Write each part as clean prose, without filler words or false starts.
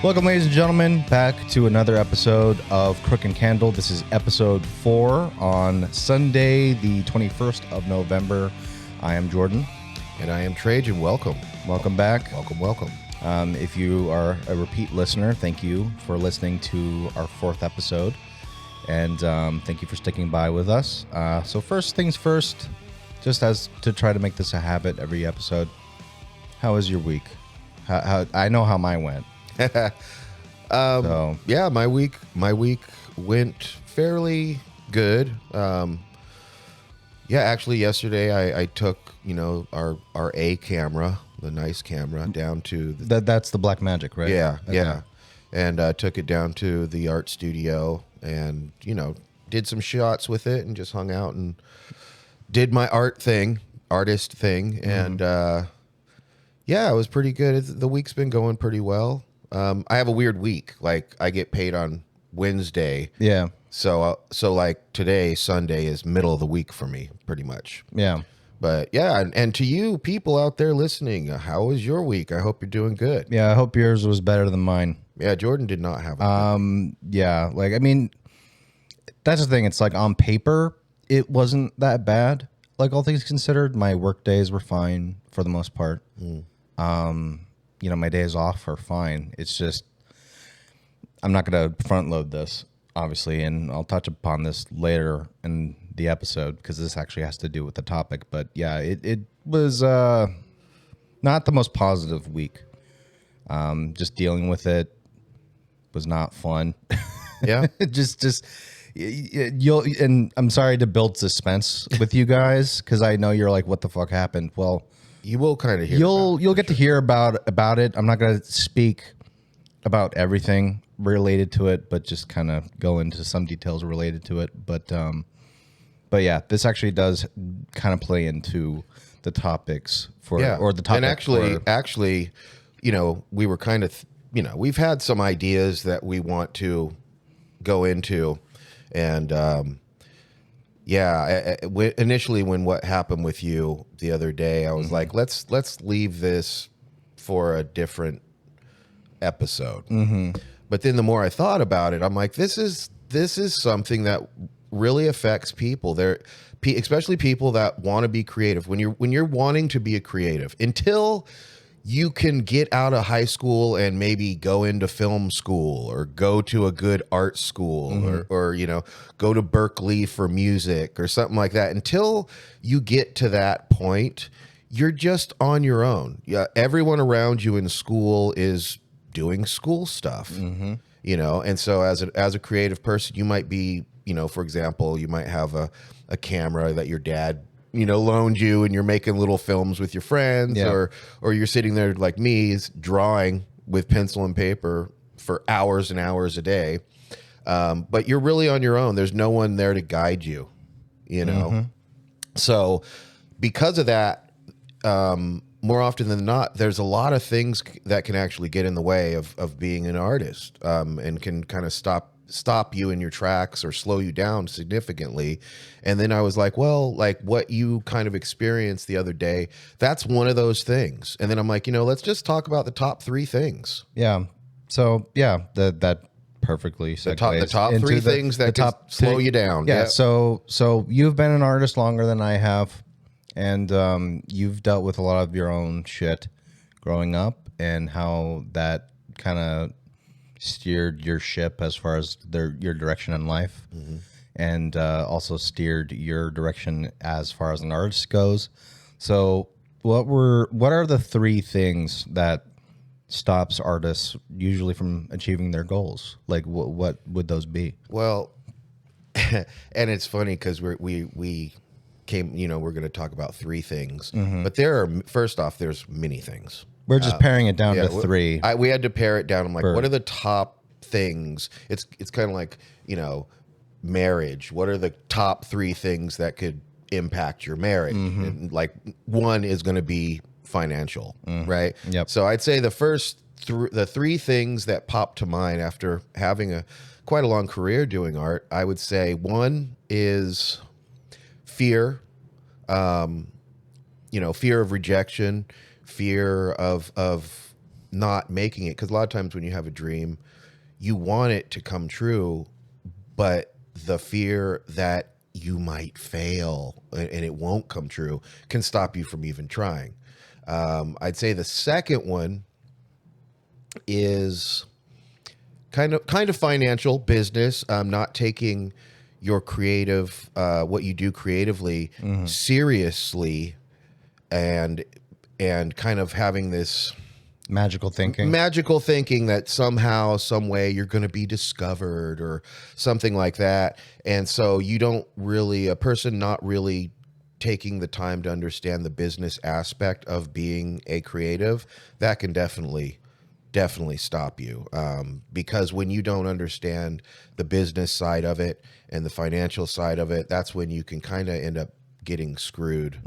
Welcome, ladies and gentlemen, back to another episode of Crooke Candle. This is episode 4 on Sunday, the 21st of November. I am Jordan. And I am Trejen. Welcome. Welcome back. Welcome. If you are a repeat listener, thank you for listening to our 4th episode. And thank you for sticking by with us. So first things first, just as to try to make this a habit every episode, how was your week? How I know how mine went. Yeah, my week went fairly good. Actually yesterday I took, our A camera, the nice camera, down to That's the Black Magic, right? Yeah, Okay. yeah. And took it down to the art studio and, did some shots with it and just hung out and did my artist thing. And it was pretty good. The week's been going pretty well. I have a weird week. Like, I get paid on Wednesday. Yeah. So like today, Sunday, is middle of the week for me, pretty much. Yeah. But yeah, and to you people out there listening, how was your week? I hope you're doing good. Yeah, I hope yours was better than mine. Yeah, Jordan did not have a Yeah, like, I mean, that's the thing. It's like on paper, it wasn't that bad. Like, all things considered, my work days were fine for the most part. My days off are fine. It's just, I'm not going to front load this, obviously, and I'll touch upon this later in the episode because this actually has to do with the topic. But yeah, it was not the most positive week. Just dealing with it was not fun. Yeah. And I'm sorry to build suspense with you guys because I know you're like, what the fuck happened? Well, You will kind of hear. You'll get to hear about it. I'm not going to speak about everything related to it, but just kind of go into some details related to it. But yeah, this actually does kind of play into the topics or the topic. And actually, we were kind of, we've had some ideas that we want to go into, and initially when what happened with you the other day, I was like, let's leave this for a different episode. But then the more I thought about it, I'm like, this is something that really affects people. Especially people that want to be creative. When you're wanting to be a creative, until you can get out of high school and maybe go into film school or go to a good art school or go to Berkeley for music or something like that. Until you get to that point, you're just on your own. Yeah, everyone around you in school is doing school stuff, and so as a creative person, you might be, for example, you might have a camera that your dad loaned you and you're making little films with your friends, or you're sitting there like me, drawing with pencil and paper for hours and hours a day. But you're really on your own. There's no one there to guide you, So because of that, more often than not, there's a lot of things that can actually get in the way of being an artist, and can kind of stop you in your tracks or slow you down significantly. And then I was like, well, like what you kind of experienced the other day, that's one of those things. And then I'm like, let's just talk about the top 3 things. Yeah. So yeah, that perfectly segues the top 3 things that can slow you down. Yeah. So you've been an artist longer than I have, and you've dealt with a lot of your own shit growing up and how that kind of steered your ship as far as your direction in life, and also steered your direction as far as an artist goes. So what are the 3 things that stops artists usually from achieving their goals? Like what would those be? Well, and it's funny because we came, we're going to talk about 3 things, but first off, there's many things. We're just paring it down to 3. We had to pare it down. I'm like, what are the top things? It's kind of like, marriage. What are the top 3 things that could impact your marriage? And like, one is going to be financial, right? Yep. So I'd say the first the 3 things that pop to mind after having quite a long career doing art, I would say one is fear, fear of rejection, fear of not making it, because a lot of times when you have a dream, you want it to come true, but the fear that you might fail and it won't come true can stop you from even trying. I'd say the second one is kind of financial business. Not taking your creative, what you do creatively, seriously, and kind of having this Magical thinking. that somehow, some way, you're going to be discovered or something like that. And so you don't really, a person not really taking the time to understand the business aspect of being a creative, that can definitely stop you. Because when you don't understand the business side of it and the financial side of it, that's when you can kind of end up getting screwed,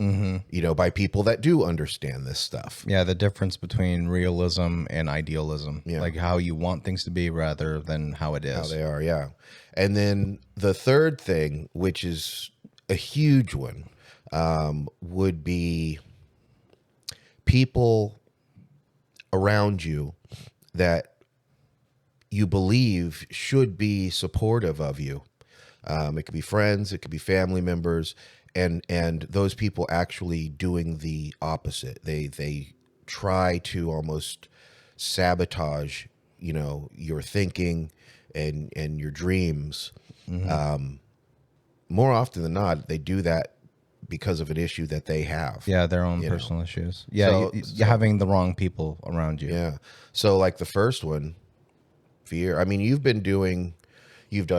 by people that do understand this stuff. Yeah, the difference between realism and idealism, like how you want things to be rather than how it is. How they are, yeah. And then the third thing, which is a huge one, would be people around you that you believe should be supportive of you. It could be friends, it could be family members, and those people actually doing the opposite. They try to almost sabotage, your thinking and your dreams. More often than not, they do that because of an issue that they have. Yeah, their own personal issues. Yeah, So having the wrong people around you. Yeah. So like the first one, fear. I mean, you've done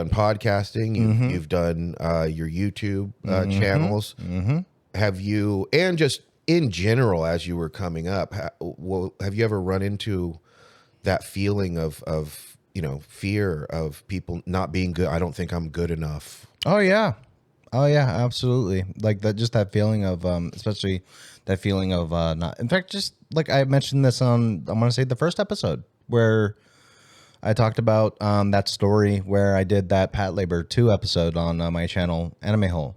podcasting, you've done your YouTube channels. Have you, and just in general, as you were coming up, have you ever run into that feeling of fear of people not being good? I don't think I'm good enough. Oh yeah, absolutely. Like that, just that feeling of, especially that feeling of not. In fact, just like I mentioned this on, I want to say the first episode where I talked about that story where I did that Pat Labor 2 episode on my channel, Anime Hole.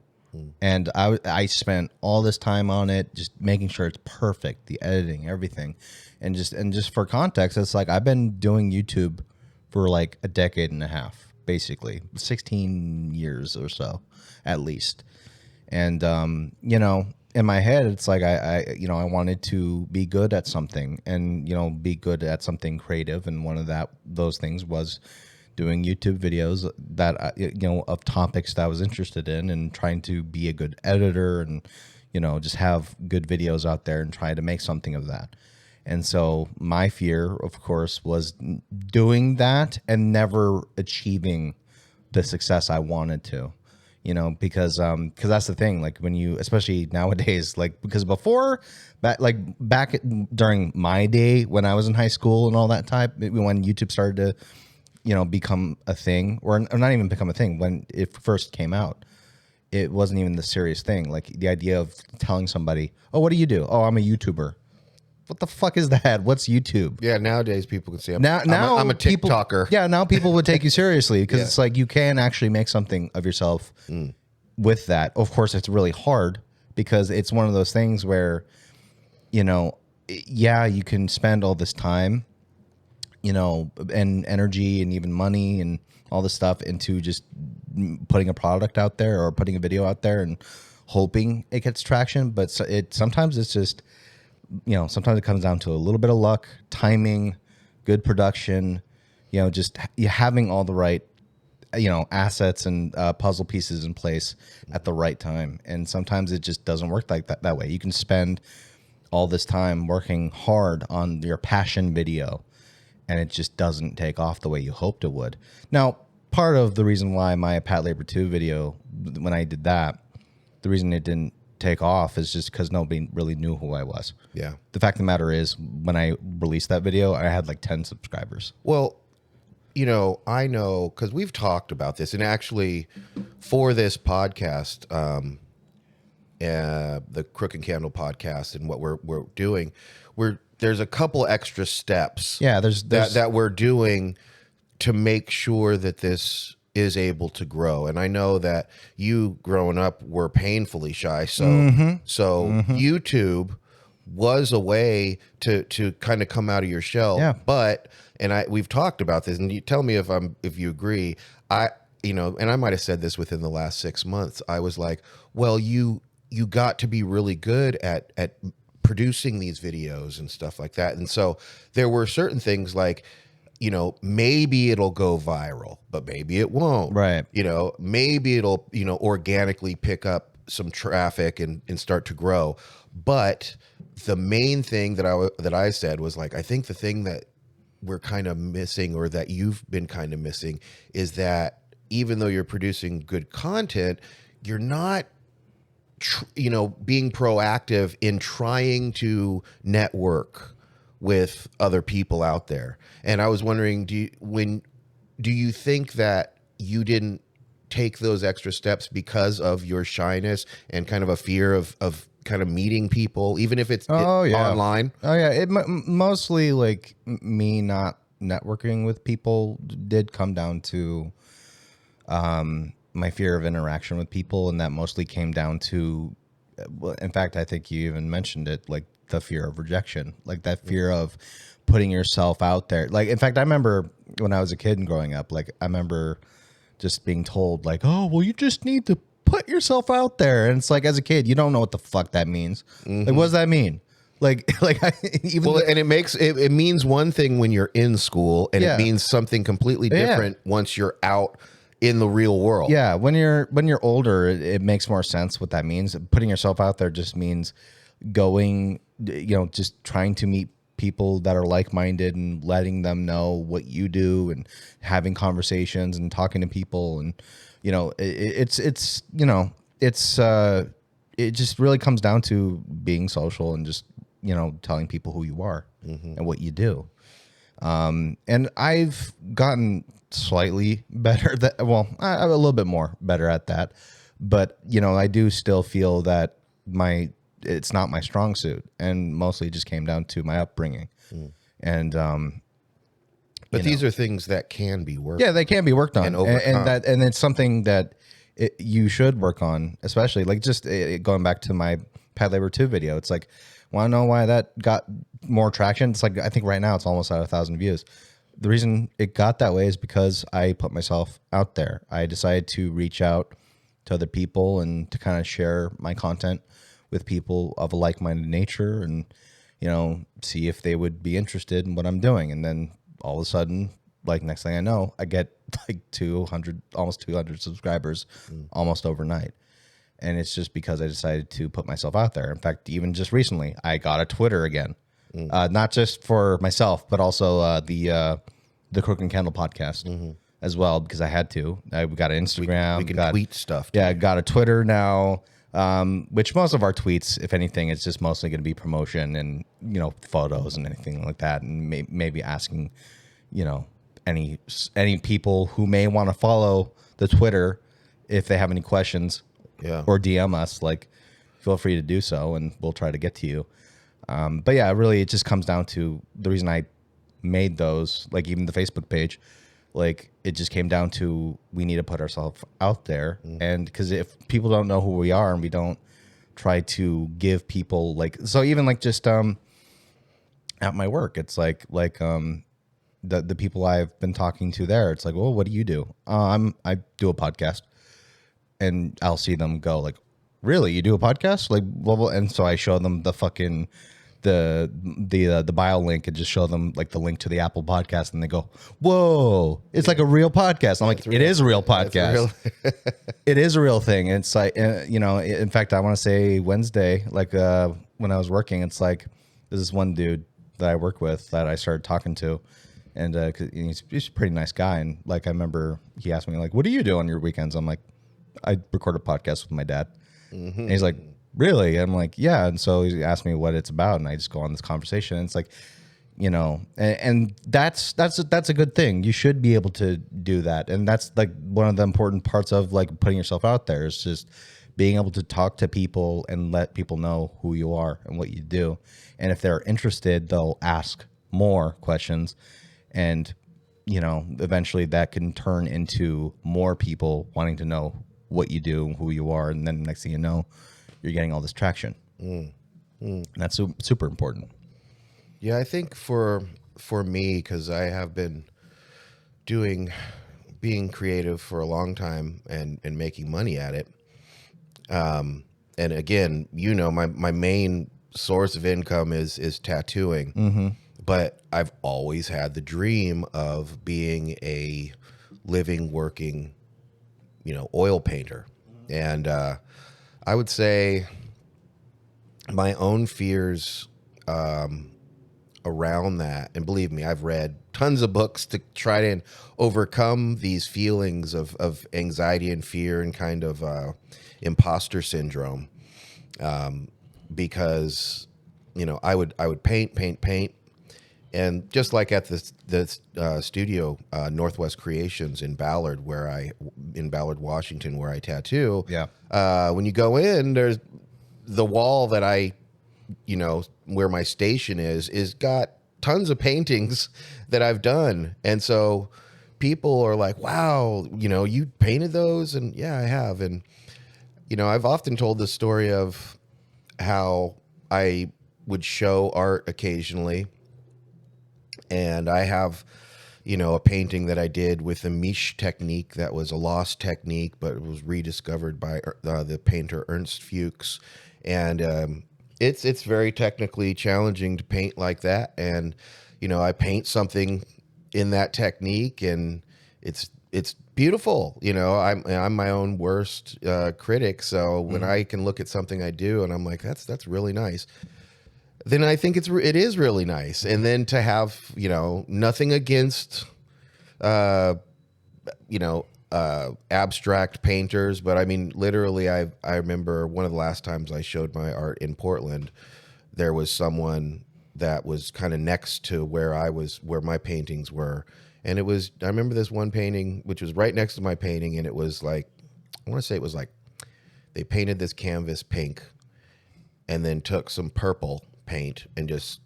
And I spent all this time on it, just making sure it's perfect, the editing, everything. And just for context, it's like I've been doing YouTube for like a decade and a half, basically 16 years or so, at least. And, in my head, it's like I wanted to be good at something and, be good at something creative. And one of those things was doing YouTube videos that, of topics that I was interested in and trying to be a good editor and, just have good videos out there and try to make something of that. And so my fear, of course, was doing that and never achieving the success I wanted to. Because that's the thing, like when you, especially nowadays, like, because before back during my day when I was in high school and all that type, when YouTube started to, become a thing, or not even become a thing, when it first came out, it wasn't even the serious thing. Like the idea of telling somebody, oh, what do you do? Oh, I'm a YouTuber. What the fuck is that? What's YouTube? Yeah, nowadays people can say I'm a people, TikToker. Yeah, now people would take you seriously because it's like you can actually make something of yourself with that. Of course, it's really hard because it's one of those things where, you can spend all this time, and energy and even money and all this stuff into just putting a product out there or putting a video out there and hoping it gets traction. But sometimes it's just, sometimes it comes down to a little bit of luck, timing, good production, just having all the right, assets and puzzle pieces in place at the right time. And sometimes it just doesn't work like that way. You can spend all this time working hard on your passion video and it just doesn't take off the way you hoped it would. Now, part of the reason why my Pat Labor 2 video, when I did that, the reason it didn't take off is just because nobody really knew who I was. Yeah. The fact of the matter is, when I released that video, I had like 10 subscribers. Well, I know because we've talked about this, and actually for this podcast, the Crooke Candle podcast, and what we're doing, there's a couple extra steps. Yeah, there's that we're doing to make sure that this is able to grow. And I know that you growing up were painfully shy. So YouTube was a way to kind of come out of your shell. Yeah. But we've talked about this, and you tell me if you agree. And I might have said this within the last 6 months. I was like, well, you got to be really good at producing these videos and stuff like that. And so there were certain things like, maybe it'll go viral, but maybe it won't. Right. Maybe it'll, organically pick up some traffic and start to grow. But the main thing that I said was like, I think the thing that we're kind of missing, or that you've been kind of missing, is that even though you're producing good content, you're not being proactive in trying to network with other people out there. And I was wondering, do you think that you didn't take those extra steps because of your shyness and kind of a fear of kind of meeting people, even if it's online? Oh yeah, it mostly like me not networking with people did come down to my fear of interaction with people, and that mostly came down to, well, in fact, I think you even mentioned it, like the fear of rejection, like that fear of putting yourself out there. Like, in fact, I remember when I was a kid and growing up, like I remember just being told like, oh, well, you just need to put yourself out there. And it's like, as a kid, you don't know what the fuck that means. Like, what does that mean? And it means one thing when you're in school, and it means something completely different once you're out in the real world. Yeah, when you're older, it makes more sense what that means. Putting yourself out there just means going, just trying to meet people that are like-minded and letting them know what you do and having conversations and talking to people. And it just really comes down to being social and just telling people who you are and what you do. And I've gotten slightly better I'm a little bit more better at that, but I do still feel that it's not my strong suit, and mostly it just came down to my upbringing. And but these are things that can be worked they can be worked on, and it's something that you should work on, especially like just going back to my Pad Labor 2 video. It's like, want to know why that got more traction? It's like, I think right now it's almost at 1,000 views. The reason it got that way is because I put myself out there. I decided to reach out to other people and to kind of share my content with people of a like-minded nature, and see if they would be interested in what I'm doing. And then all of a sudden, like, next thing I know, I get like almost 200 subscribers almost overnight. And it's just because I decided to put myself out there. In fact, even just recently, I got a Twitter again. Not just for myself, but also the Crooke Candle podcast as well, because I had to. I got an Instagram. We can tweet stuff. Yeah, got a Twitter now, which most of our tweets, if anything, it's just mostly going to be promotion and photos and anything like that, and maybe asking any people who may want to follow the Twitter if they have any questions, or DM us, like, feel free to do so, and we'll try to get to you. But yeah, really, it just comes down to the reason I made those, like even the Facebook page, like it just came down to, we need to put ourselves out there. And because if people don't know who we are and we don't try to give people, like, so even like just at my work, it's like the people I've been talking to there, it's like, well, what do you do? I do a podcast. And I'll see them go like, really, you do a podcast? Like, blah, blah. And so I show them the fucking the bio link and just show them like the link to the Apple podcast, and they go, whoa, it's like a real podcast. I'm like, it is a real podcast. It is a real thing. And it's like, in fact, I want to say Wednesday, like when I was working, it's like, there's this one dude that I work with that I started talking to, and 'cause he's a pretty nice guy. And like, I remember he asked me like, what do you do on your weekends? I'm like, I record a podcast with my dad. And he's like, really? I'm like, yeah. And so he asked me what it's about, and I just go on this conversation. And it's like, and that's a good thing. You should be able to do that. And that's like one of the important parts of like putting yourself out there, is just being able to talk to people and let people know who you are and what you do. And if they're interested, they'll ask more questions, and eventually that can turn into more people wanting to know what you do and who you are. And then next thing you know, you're getting all this traction. And that's super important. Yeah, I think for me, because I have been being creative for a long time and making money at it. And again, my main source of income is tattooing. But I've always had the dream of being a living, working, oil painter. And I would say my own fears around that, and believe me, I've read tons of books to try to overcome these feelings of anxiety and fear and kind of imposter syndrome, because I would paint, and just like at the studio, Northwest Creations in Ballard, Washington, where I tattoo. Yeah. When you go in, there's the wall that where my station is got tons of paintings that I've done. And so people are like, wow, you painted those? And yeah, I have. And, I've often told the story of how I would show art occasionally. And I have, a painting that I did with a Misch technique that was a lost technique, but it was rediscovered by the painter Ernst Fuchs. And it's very technically challenging to paint like that. And, I paint something in that technique, and it's beautiful. I'm my own worst critic. So when I can look at something I do and I'm like, that's really nice, then I think it is really nice. And then to have, nothing against, abstract painters, but I mean, literally, I remember one of the last times I showed my art in Portland, there was someone that was kind of next to where my paintings were. And I remember this one painting, which was right next to my painting. And it was like, I want to say it was like, they painted this canvas pink and then took some purple paint and just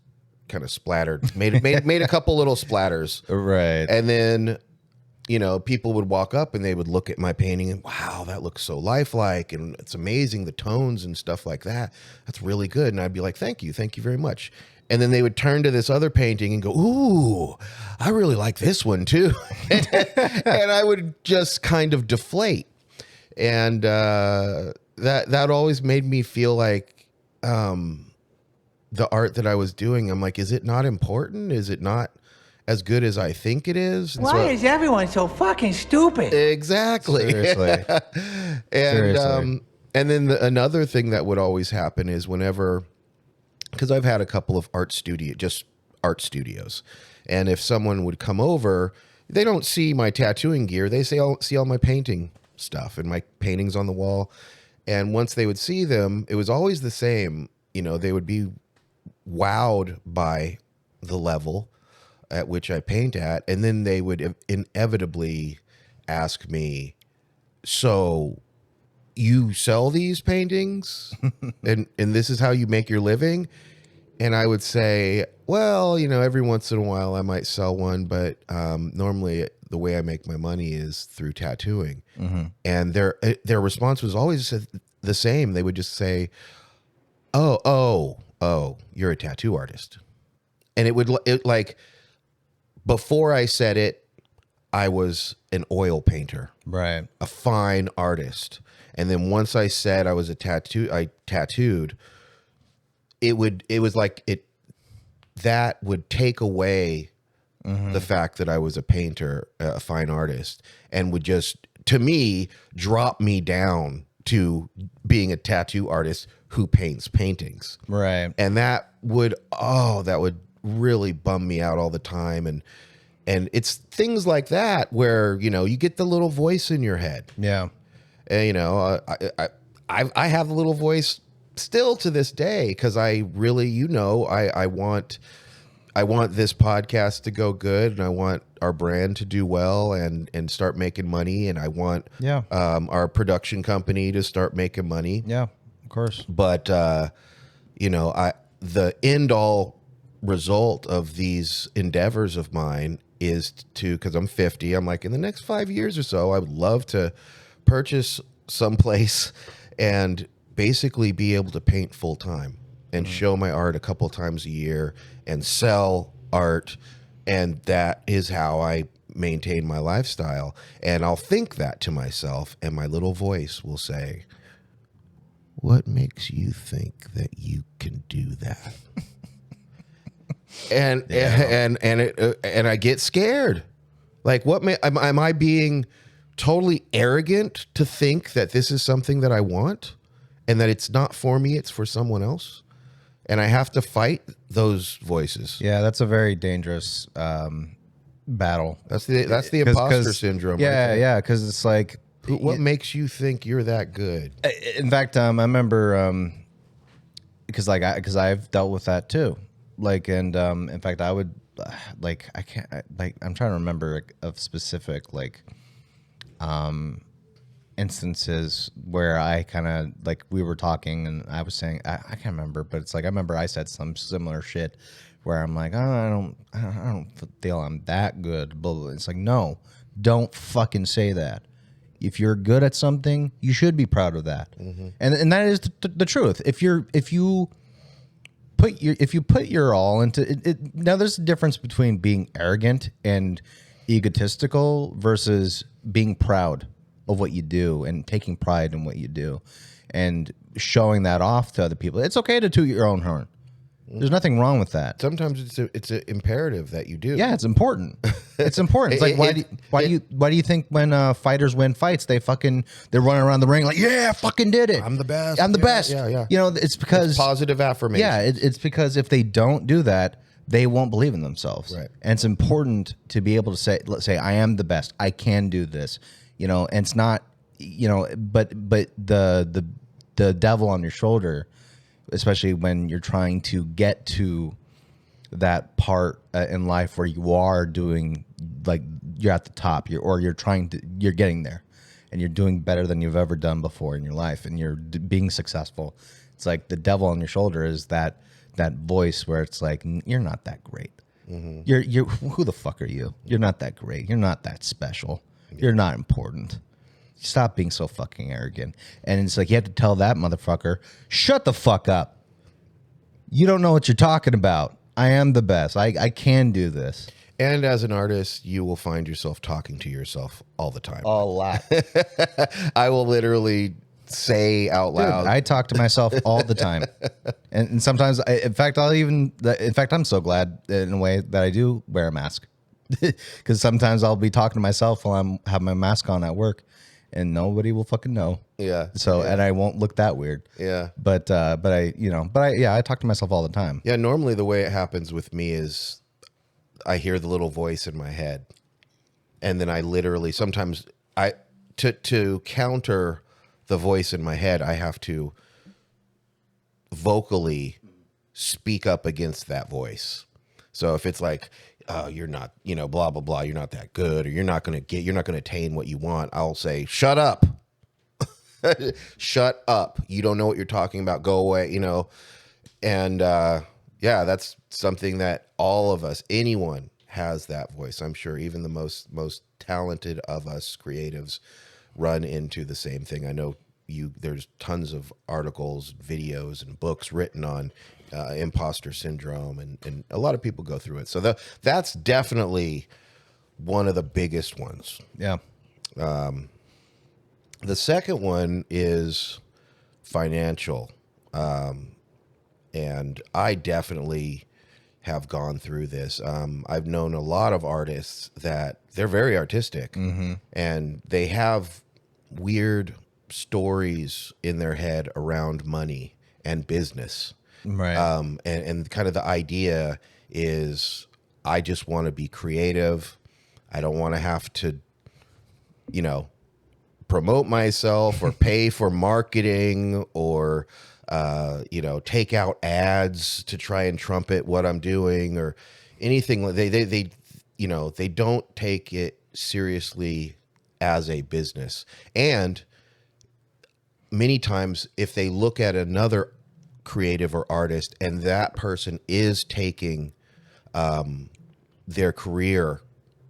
kind of splattered, made a couple little splatters. Right. And then, people would walk up and they would look at my painting and, wow, that looks so lifelike. And it's amazing, the tones and stuff like that. That's really good. And I'd be like, thank you very much. And then they would turn to this other painting and go, ooh, I really like this one too. And I would just kind of deflate. And that always made me feel like the art that I was doing, I'm like, is it not important? Is it not as good as I think it is? And Why is everyone so fucking stupid? Exactly. Seriously. And then another thing that would always happen is whenever, because I've had a couple of art studios, and if someone would come over, they don't see my tattooing gear. They see all my painting stuff and my paintings on the wall. And once they would see them, it was always the same. They would be wowed by the level at which I paint at. And then they would inevitably ask me, so you sell these paintings and this is how you make your living? And I would say, well, every once in a while I might sell one, but normally the way I make my money is through tattooing. Mm-hmm. And their response was always the same. They would just say, oh, you're a tattoo artist. And it like, before I said it, I was an oil painter, Right. a fine artist. And then once I said I was I tattooed, it was like that would take away the fact that I was a painter, a fine artist, and would just, to me, drop me down to being a tattoo artist who paints paintings. Right. And that would really bum me out all the time. And it's things like that where, you get the little voice in your head. Yeah. And, I have a little voice still to this day, because I really, I want this podcast to go good, and I want our brand to do well and start making money. And I want our production company to start making money. Yeah, of course. But, the end all result of these endeavors of mine is because I'm 50, I'm like, in the next 5 years or so, I would love to purchase someplace and basically be able to paint full time. and show my art a couple times a year and sell art. And that is how I maintain my lifestyle. And I'll think that to myself, and my little voice will say, what makes you think that you can do that? and I get scared. Like, am I being totally arrogant to think that this is something that I want and that it's not for me, it's for someone else? And I have to fight those voices. Yeah, that's a very dangerous battle. That's the imposter syndrome. Yeah, yeah, because it's like, what makes you think you're that good? in fact, I remember because I've dealt with that too. Like, and in fact, I would I'm trying to remember of specific instances where I kind of like we were talking and I was saying I can't remember, but it's like I remember I said some similar shit where I'm like, oh, I don't feel I'm that good. Blah, blah, blah. It's like, no, don't fucking say that. If you're good at something, you should be proud of that, and that is the truth. If you put your all into it, now there's a difference between being arrogant and egotistical versus being proud of what you do and taking pride in what you do and showing that off to other people. It's okay to toot your own horn. There's nothing wrong with that. Sometimes it's an imperative that you do. Yeah, it's important. It's important. It's like why do you think when fighters win fights they're running around the ring like, yeah, I fucking did it. I'm the best. I'm the best. Yeah. You know, it's because it's positive affirmation. Yeah, it's because if they don't do that, they won't believe in themselves. Right. And it's important to be able to say, let's say, I am the best. I can do this. You know, and it's not, you know, but the devil on your shoulder, especially when you're trying to get to that part in life where you are doing, like, you're at the top, you're getting there, and you're doing better than you've ever done before in your life, and you're being successful. It's like the devil on your shoulder is that voice where it's like, you're not that great. Mm-hmm. You're who the fuck are you? You're not that great. You're not that special. You're not important. Stop being so fucking arrogant. And it's like you have to tell that motherfucker, shut the fuck up. You don't know what you're talking about. I am the best. I can do this. And as an artist, you will find yourself talking to yourself all the time. A lot. I will literally say out loud. Dude, I talk to myself all the time. And sometimes, in fact, I'm so glad in a way that I do wear a mask. Because sometimes I'll be talking to myself while I have my mask on at work. And nobody will fucking know. Yeah. So, and I won't look that weird. Yeah. But I talk to myself all the time. Yeah. Normally the way it happens with me is I hear the little voice in my head, and then I literally, sometimes to counter the voice in my head, I have to vocally speak up against that voice. So if it's like, you're not, blah, blah, blah, you're not that good, or you're not going to attain what you want, I'll say, shut up. Shut up. You don't know what you're talking about. Go away, And that's something that all of us, anyone has that voice. I'm sure even the most talented of us creatives run into the same thing. I know there's tons of articles, videos, and books written on imposter syndrome, and a lot of people go through it. So that's definitely one of the biggest ones. Yeah. The second one is financial. And I definitely have gone through this. I've known a lot of artists that they're very artistic, and they have weird stories in their head around money and business. Right. And kind of the idea is, I just want to be creative. I don't want to have to, promote myself or pay for marketing or, take out ads to try and trumpet what I'm doing or anything. They don't take it seriously as a business. And many times if they look at another creative or artist and that person is taking their career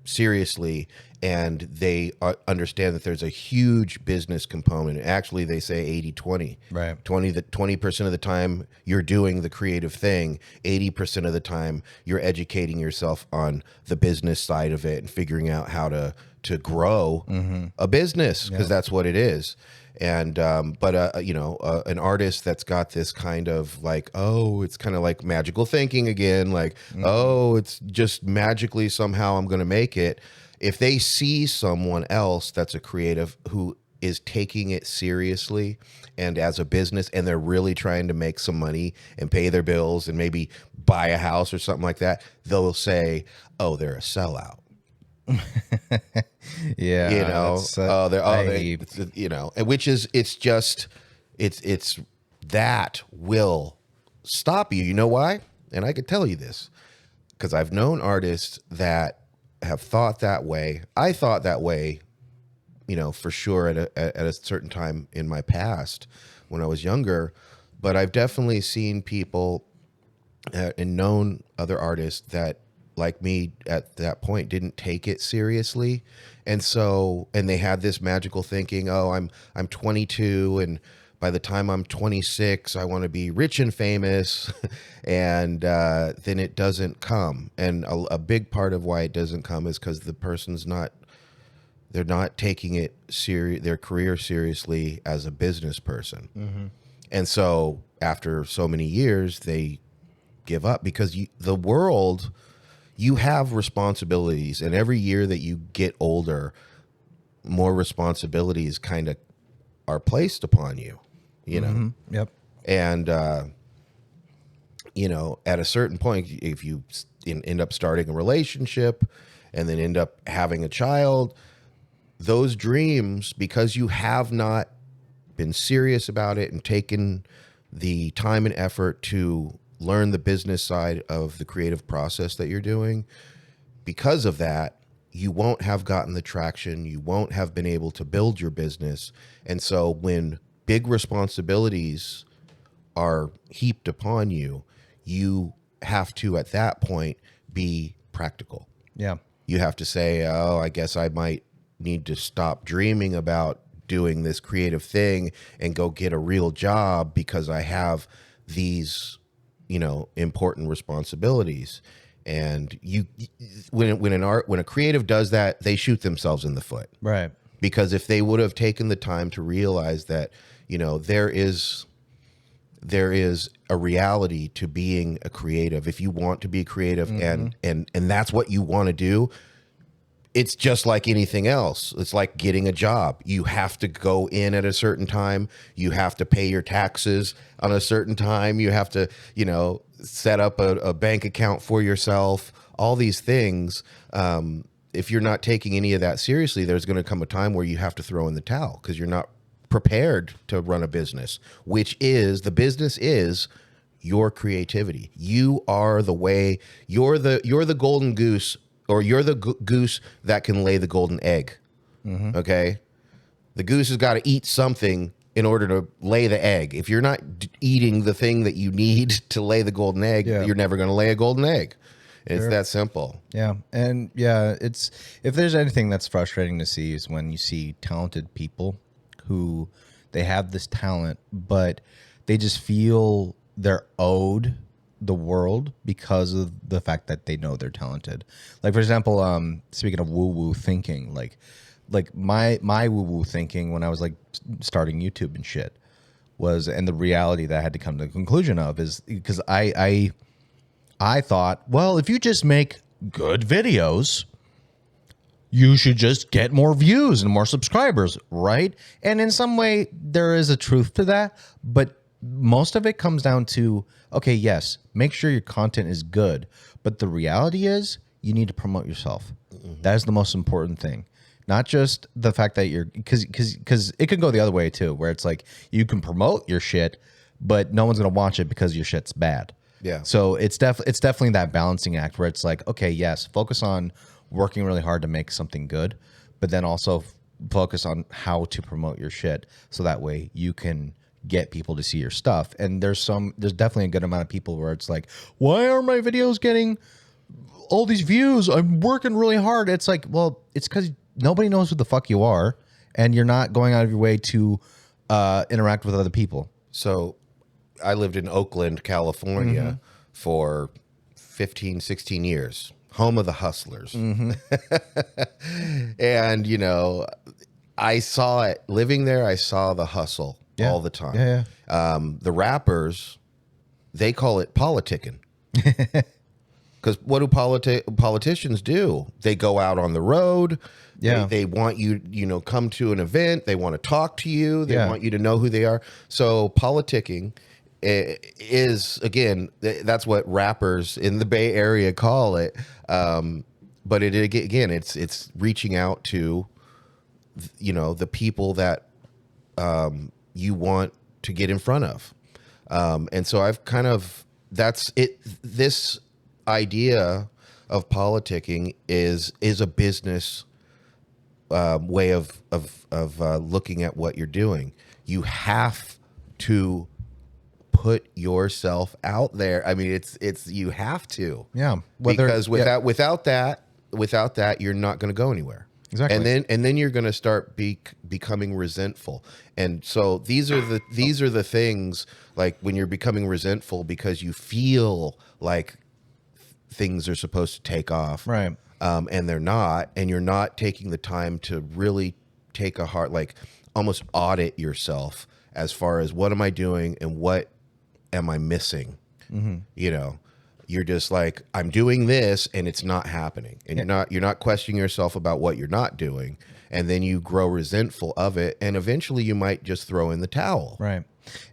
seriously, and they understand that there's a huge business component. Actually, they say 80-20. Right. 20% of the time you're doing the creative thing, 80% of the time you're educating yourself on the business side of it and figuring out how to grow a business, because that's what it is. And but you know, an artist that's got this kind of like, oh, it's kind of like magical thinking again, like, oh, it's just magically somehow I'm going to make it. If they see someone else that's a creative who is taking it seriously and as a business, and they're really trying to make some money and pay their bills and maybe buy a house or something like that, they'll say, oh, they're a sellout. Yeah, You know, you know, which is, it's just, it's that will stop you. You know why? And I could tell you this because I've known artists that have thought that way. I thought that way, you know, for sure at a certain time in my past when I was younger. But I've definitely seen people and known other artists that, like me at that point, didn't take it seriously. And so, and they had this magical thinking, oh, I'm 22, and by the time I'm 26, I want to be rich and famous. And then it doesn't come. And a big part of why it doesn't come is because the person's they're not taking it their career seriously as a business person. And so after so many years, they give up because the world, you have responsibilities, and every year that you get older, more responsibilities kind of are placed upon you, you know? Yep. And, you know, at a certain point, if you end up starting a relationship and then end up having a child, those dreams, because you have not been serious about it and taken the time and effort to learn the business side of the creative process that you're doing, because of that, you won't have gotten the traction. You won't have been able to build your business. And so when big responsibilities are heaped upon you, you have to, at that point, be practical. Yeah. You have to say, oh, I guess I might need to stop dreaming about doing this creative thing and go get a real job because I have these, you know, important responsibilities. And when a creative does that, they shoot themselves in the foot. Right. Because if they would have taken the time to realize that, you know, there is a reality to being a creative. If you want to be creative and that's what you want to do, it's just like anything else. It's like getting a job. You have to go in at a certain time. You have to pay your taxes on a certain time. You have to, you know, set up a bank account for yourself, all these things. If you're not taking any of that seriously, there's going to come a time where you have to throw in the towel because you're not prepared to run a business, which is, the business is your creativity. You are the way, you're the golden goose, or you're the goose that can lay the golden egg. Okay? The goose has got to eat something in order to lay the egg. If you're not eating the thing that you need to lay the golden egg, you're never going to lay a golden egg. It's that simple. Yeah. And yeah, it's, if there's anything that's frustrating to see, is when you see talented people who they have this talent, but they just feel they're owed the world because of the fact that they know they're talented. Like, for example, speaking of woo-woo thinking, like my woo-woo thinking when I was like starting YouTube and shit was, and the reality that I had to come to the conclusion of is because I thought, well, if you just make good videos, you should just get more views and more subscribers, right? And in some way, there is a truth to that, but most of it comes down to, okay, yes, make sure your content is good, but the reality is you need to promote yourself. That is the most important thing. Not just the fact that you're, because it can go the other way too, where it's like you can promote your shit, but no one's gonna watch it because your shit's bad. Yeah. So it's definitely that balancing act where it's like, okay, yes, focus on working really hard to make something good, but then also focus on how to promote your shit so that way you can get people to see your stuff. And there's definitely a good amount of people where it's like, why are my videos getting all these views. I'm working really hard. It's like, well, it's because nobody knows who the fuck you are, and you're not going out of your way to interact with other people. So I lived in Oakland, California for 15, 16 years, home of the hustlers. And, you know, I saw it living there. I saw the hustle all the time. Yeah. The rappers, they call it politicking. Because what do politicians do? They go out on the road. Yeah. They want you, you know, come to an event. They want to talk to you. They Yeah. want you to know who they are. So politicking is, again, that's what rappers in the Bay Area call it. But again, it's reaching out to, you know, the people that you want to get in front of. And so I've kind of, that's it. This idea of politicking is a business way of looking at what you're doing. You have to put yourself out there. I mean, it's you have to. Yeah. Because without that, you're not going to go anywhere. Exactly. And then you're going to start becoming resentful. And so these are the things, like when you're becoming resentful because you feel like things are supposed to take off, Right. And they're not, and you're not taking the time to really take a hard, like almost audit yourself as far as what am I doing and what am I missing? You know, you're just like, I'm doing this and it's not happening, and you're not questioning yourself about what you're not doing, and then you grow resentful of it, and eventually you might just throw in the towel. Right.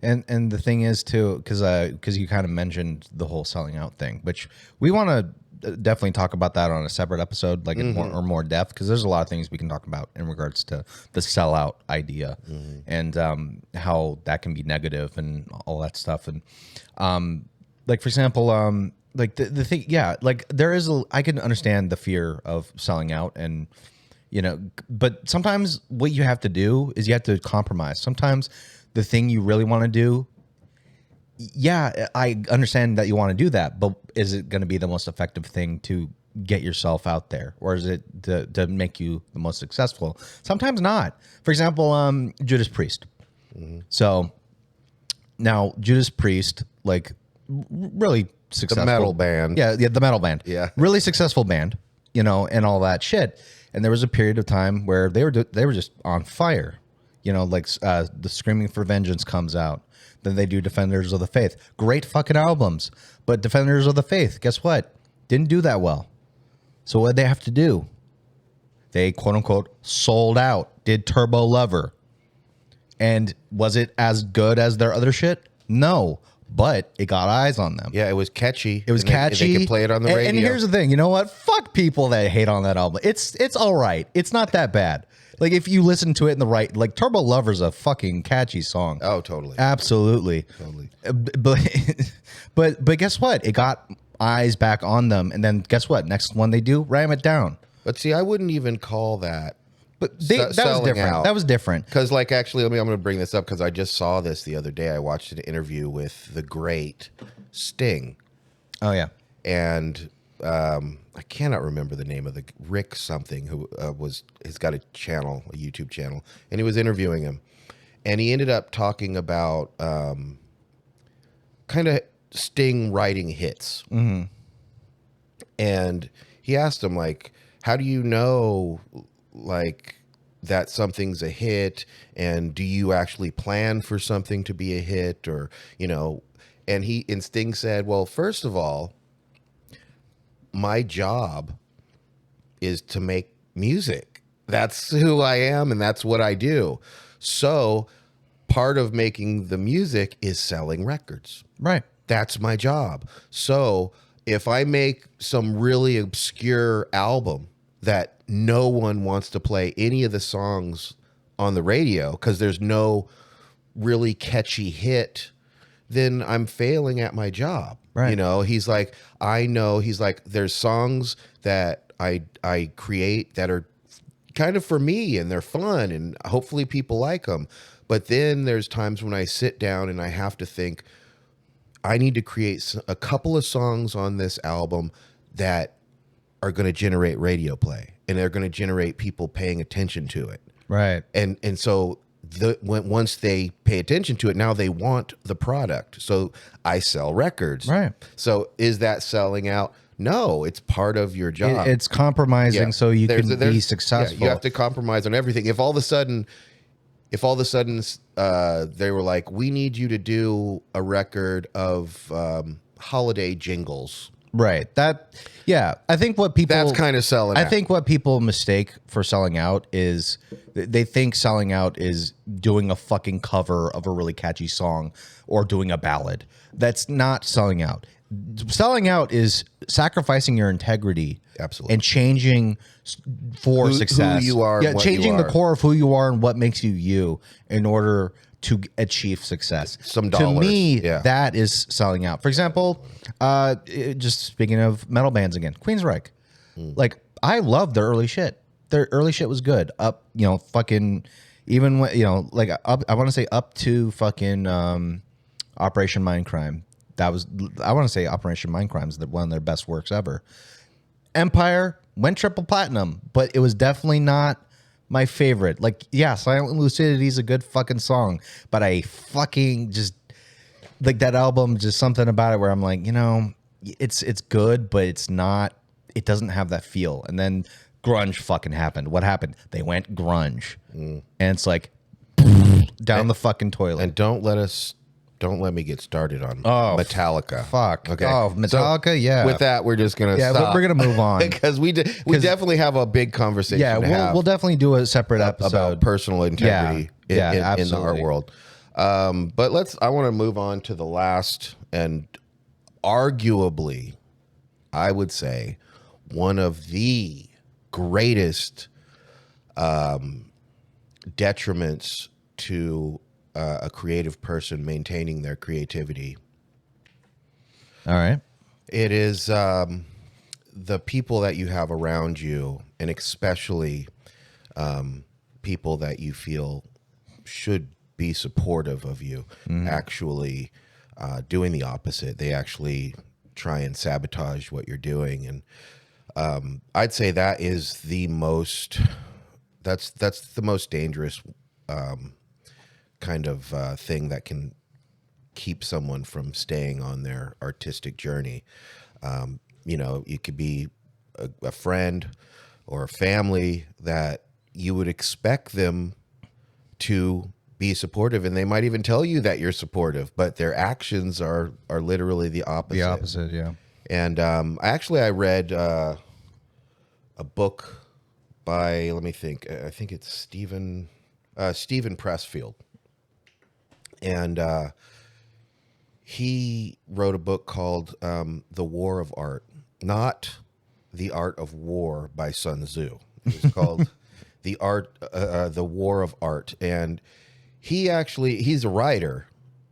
And the thing is too, because you kind of mentioned the whole selling out thing, which we want to definitely talk about that on a separate episode, like in more depth, because there's a lot of things we can talk about in regards to the sellout idea and how that can be negative and all that stuff. And like, for example, like the thing, yeah, like I can understand the fear of selling out, and you know, but sometimes what you have to do is you have to compromise. Sometimes the thing you really want to do, yeah, I understand that you want to do that, but is it going to be the most effective thing to get yourself out there, or is it to make you the most successful? Sometimes not. For example, Judas Priest. So now Judas Priest, like really successful. The metal band. Yeah, the metal band. Yeah. Really successful band, you know, and all that shit. And there was a period of time where they were just on fire. You know, like the Screaming for Vengeance comes out. Then they do Defenders of the Faith. Great fucking albums. But Defenders of the Faith, guess what? Didn't do that well. So what did they have to do? They, quote unquote, sold out, did Turbo Lover. And was it as good as their other shit? No. But it got eyes on them. Yeah, it was catchy. It was catchy. They could play it on the radio. And here's the thing. You know what? Fuck people that hate on that album. It's all right. It's not that bad. Like, if you listen to it in the right, like, Turbo Lover's a fucking catchy song. Oh, totally. Absolutely. Totally. But guess what? It got eyes back on them. And then guess what? Next one they do, ram it down. But see, I wouldn't even call that. But that was different. Out. That was different. Because, like, actually, I'm going to bring this up because I just saw this the other day. I watched an interview with the great Sting. Oh, yeah. And I cannot remember the name of the Rick something who has got a channel, a YouTube channel, and he was interviewing him, and he ended up talking about kind of Sting writing hits, and he asked him, like, how do you know, like, that something's a hit, and do you actually plan for something to be a hit, or, you know? And Sting said, well, first of all, my job is to make music. That's who I am, and that's what I do. So part of making the music is selling records. Right. That's my job. So if I make some really obscure album that no one wants to play any of the songs on the radio because there's no really catchy hit, then I'm failing at my job. Right. You know, he's like, I know, he's like, there's songs that I create that are kind of for me and they're fun and hopefully people like them. But then there's times when I sit down and I have to think, I need to create a couple of songs on this album that are going to generate radio play, and they're going to generate people paying attention to it. Right. And so once they pay attention to it, now they want the product. So I sell records. Right. So is that selling out? No, it's part of your job. It's compromising so you can be successful. Yeah, you have to compromise on everything. If all of a sudden they were like, we need you to do a record of holiday jingles. Right. I think what people That's kind of selling out. I think what people mistake for selling out is they think selling out is doing a fucking cover of a really catchy song or doing a ballad. That's not selling out. Selling out is sacrificing your integrity, Absolutely, and changing for success. Who you are, yeah, what changing you the are. core of who you are and what makes you you in order to achieve success. Some dollars. To me, Yeah. that is selling out. For example, just speaking of metal bands again, Queensryche. Like, I love their early shit. Their early shit was good. Fucking, even when, like up, I want to say up to fucking Operation Mindcrime. I want to say Operation Mindcrime is one of their best works ever. Empire went triple platinum, but it was definitely not my favorite. Like, yeah, Silent Lucidity is a good fucking song, but I fucking just like that album. Just something about it where I'm like, it's good, but it's not. It doesn't have that feel. And then grunge fucking happened. What happened? They went grunge, and it's like down the fucking toilet. And don't let me get started on Metallica. Fuck. Okay. Oh, Metallica. Yeah. With that, we're just gonna stop. We're gonna move on because we definitely have a big conversation. Yeah, we'll definitely do a separate episode about personal integrity in the art absolutely. world. But I want to move on to the last and arguably, I would say, one of the greatest detriments to a creative person maintaining their creativity. All right. It is the people that you have around you, and especially people that you feel should be supportive of you, actually doing the opposite. They actually try and sabotage what you're doing. And I'd say that is the most, that's the most dangerous kind of thing that can keep someone from staying on their artistic journey. It could be a friend or a family that you would expect them to be supportive, and they might even tell you that you're supportive, but their actions are literally the opposite. The opposite, yeah. And I read a book by, let me think, I think it's Stephen Pressfield. And he wrote a book called The War of Art, not The Art of War by Sun Tzu. It's called The War of Art. And he's a writer,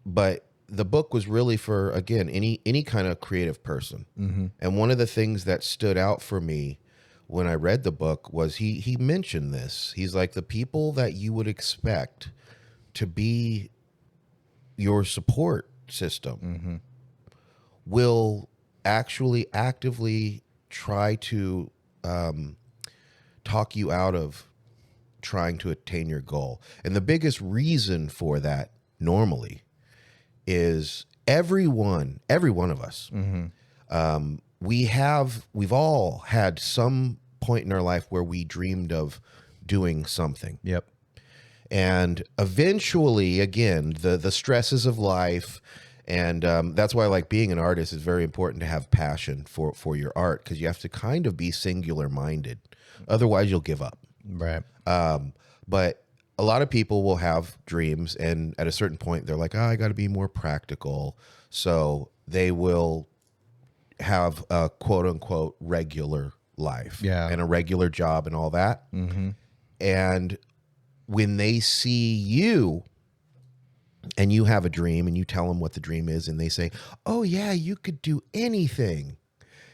but the book was really for, again, any kind of creative person. Mm-hmm. And one of the things that stood out for me when I read the book was he mentioned this. He's like, the people that you would expect to be your support system will actually actively try to talk you out of trying to attain your goal. And the biggest reason for that normally is every one of us. We've all had some point in our life where we dreamed of doing something. Yep. And eventually, again, the stresses of life, and that's why, like, being an artist is very important to have passion for your art, because you have to kind of be singular minded. Otherwise, you'll give up. Right. But a lot of people will have dreams, and at a certain point, they're like, I got to be more practical. So they will have a quote unquote regular life, and a regular job and all that. Mm-hmm. And when they see you and you have a dream and you tell them what the dream is, and they say, oh yeah, you could do anything,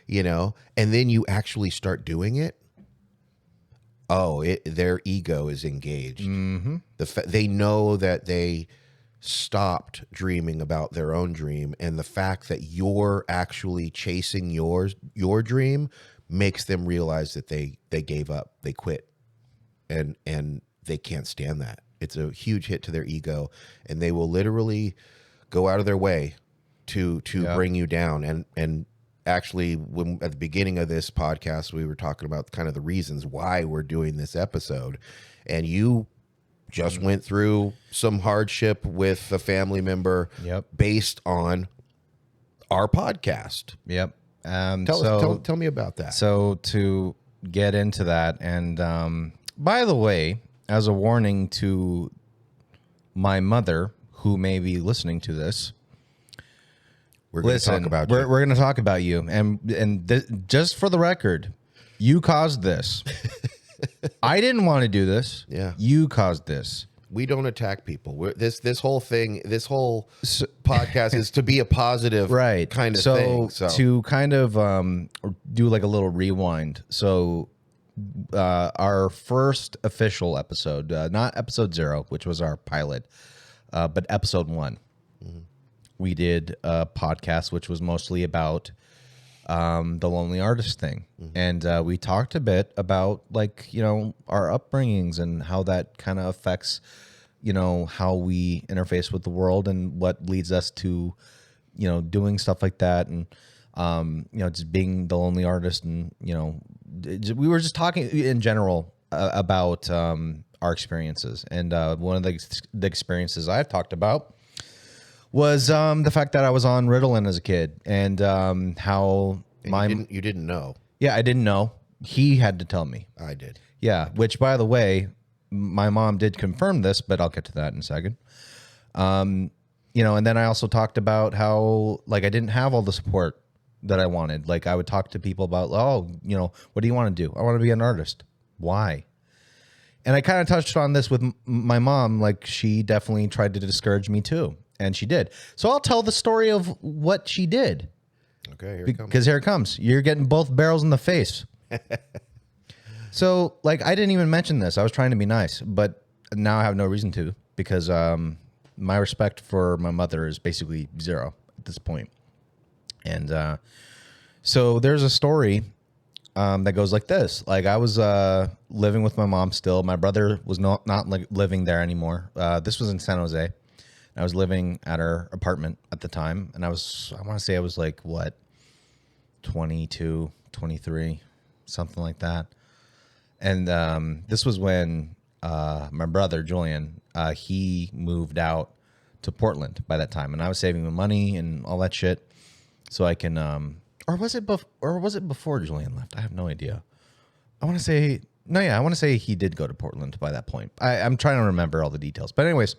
and then you actually start doing it. Their ego is engaged. Mm-hmm. They know that they stopped dreaming about their own dream, and the fact that you're actually chasing your dream makes them realize that they gave up, they quit, and they can't stand that. It's a huge hit to their ego, and they will literally go out of their way to bring you down. And actually, when at the beginning of this podcast, we were talking about kind of the reasons why we're doing this episode, and you just went through some hardship with a family member based on our podcast. Yep. Tell me about that. So to get into that, and by the way, as a warning to my mother, who may be listening to this, we're going to talk about you. We're going to talk about you, and just for the record, you caused this. I didn't want to do this. Yeah, you caused this. We don't attack people. This whole thing, this whole podcast is to be a positive kind of thing. So to kind of do like a little rewind. So our first official episode, not episode 0, which was our pilot, but episode 1, we did a podcast which was mostly about the lonely artist thing. And we talked a bit about, like, you know, our upbringings and how that kind of affects, you know, how we interface with the world and what leads us to, you know, doing stuff like that. And, you know, just being the lonely artist. And, you know, we were just talking in general about our experiences. And one of the experiences I've talked about was the fact that I was on Ritalin as a kid, and how you didn't know. Yeah, I didn't know. He had to tell me. I did. Yeah, which, by the way, my mom did confirm this, but I'll get to that in a second. You know, and then I also talked about how, like, I didn't have all the support that I wanted. Like, I would talk to people about, oh, you know, what do you want to do? I want to be an artist. Why? And I kind of touched on this with my mom. Like, she definitely tried to discourage me too. And she did. So I'll tell the story of what she did. Okay, here it comes. Because here it comes. You're getting both barrels in the face. So, like, I didn't even mention this. I was trying to be nice, but now I have no reason to, because my respect for my mother is basically 0 at this point. And so there's a story that goes like this. Like, I was living with my mom still. My brother was not like living there anymore. This was in San Jose. I was living at her apartment at the time, and I want to say I was like, what, 22, 23, something like that. And this was when my brother, Julian, he moved out to Portland by that time, and I was saving the money and all that shit so I can, or was it before Julian left? I have no idea. I want to say he did go to Portland by that point. I'm trying to remember all the details. But anyways,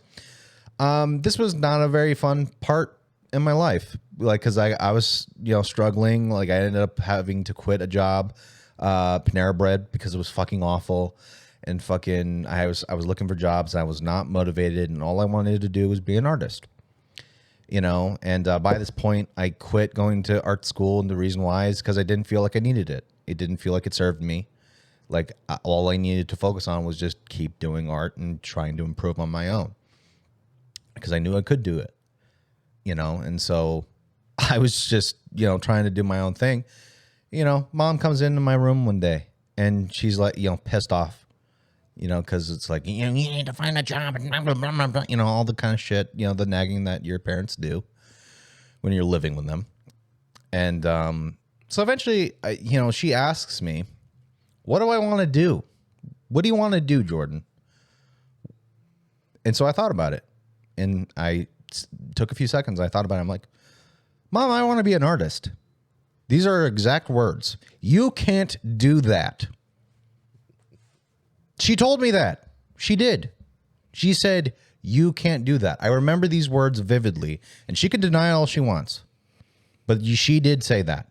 this was not a very fun part in my life, like, because I was, you know, struggling. Like, I ended up having to quit a job, Panera Bread, because it was fucking awful, and fucking I was looking for jobs. I was not motivated, and all I wanted to do was be an artist, you know. And by this point, I quit going to art school, and the reason why is because I didn't feel like I needed it. It didn't feel like it served me. Like, all I needed to focus on was just keep doing art and trying to improve on my own, because I knew I could do it, you know. And so I was just, you know, trying to do my own thing. You know, mom comes into my room one day, and she's like, you know, pissed off, you know, because it's like, you know, you need to find a job, and blah, blah, blah, blah, blah, you know, all the kind of shit, you know, the nagging that your parents do when you're living with them. And so eventually, you know, she asks me, what do I want to do? What do you want to do, Jordan? And so I thought about it. And I took a few seconds. I thought about it. I'm like, Mom, I want to be an artist. These are her exact words. You can't do that. She told me that. She did. She said, you can't do that. I remember these words vividly, and she can deny all she wants. But she did say that.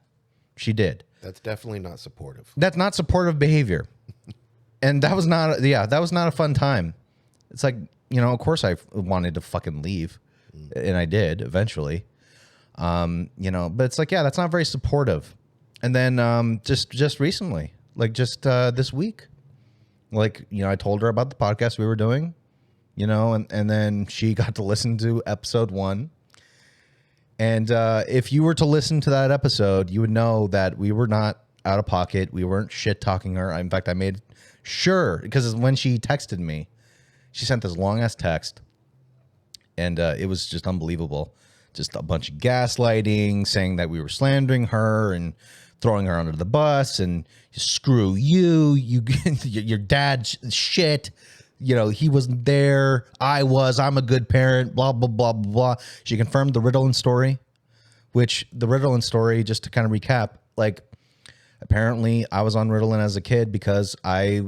She did. That's definitely not supportive. That's not supportive behavior. And that was not a fun time. It's like, you know, of course I wanted to fucking leave, and I did eventually. You know, but it's like, yeah, that's not very supportive. And then just recently, like just this week, like, you know, I told her about the podcast we were doing. you know, and then she got to listen to episode 1. And if you were to listen to that episode, you would know that we were not out of pocket. We weren't shit talking her. In fact, I made sure, because when she texted me, she sent this long ass text, and it was just unbelievable. Just a bunch of gaslighting, saying that we were slandering her and throwing her under the bus, and screw you, your dad's shit. You know, he wasn't there. I'm a good parent, blah, blah, blah, blah, blah. She confirmed the Ritalin story, which the Ritalin story, just to kind of recap, like, apparently I was on Ritalin as a kid because I,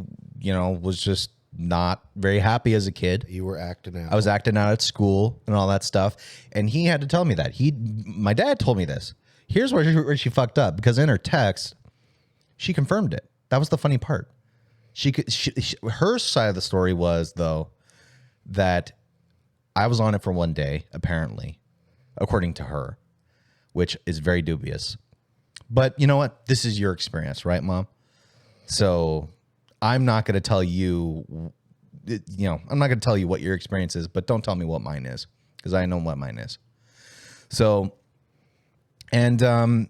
was just not very happy as a kid. You were acting out. I was acting out at school and all that stuff. And he had to tell me that. My dad told me this. Here's where she fucked up, because in her text, she confirmed it. That was the funny part. Her side of the story was, though, that I was on it for one day, apparently, according to her, which is very dubious. But you know what? This is your experience, right, Mom? So I'm not going to tell you, I'm not going to tell you what your experience is, but don't tell me what mine is, because I know what mine is. So, and, so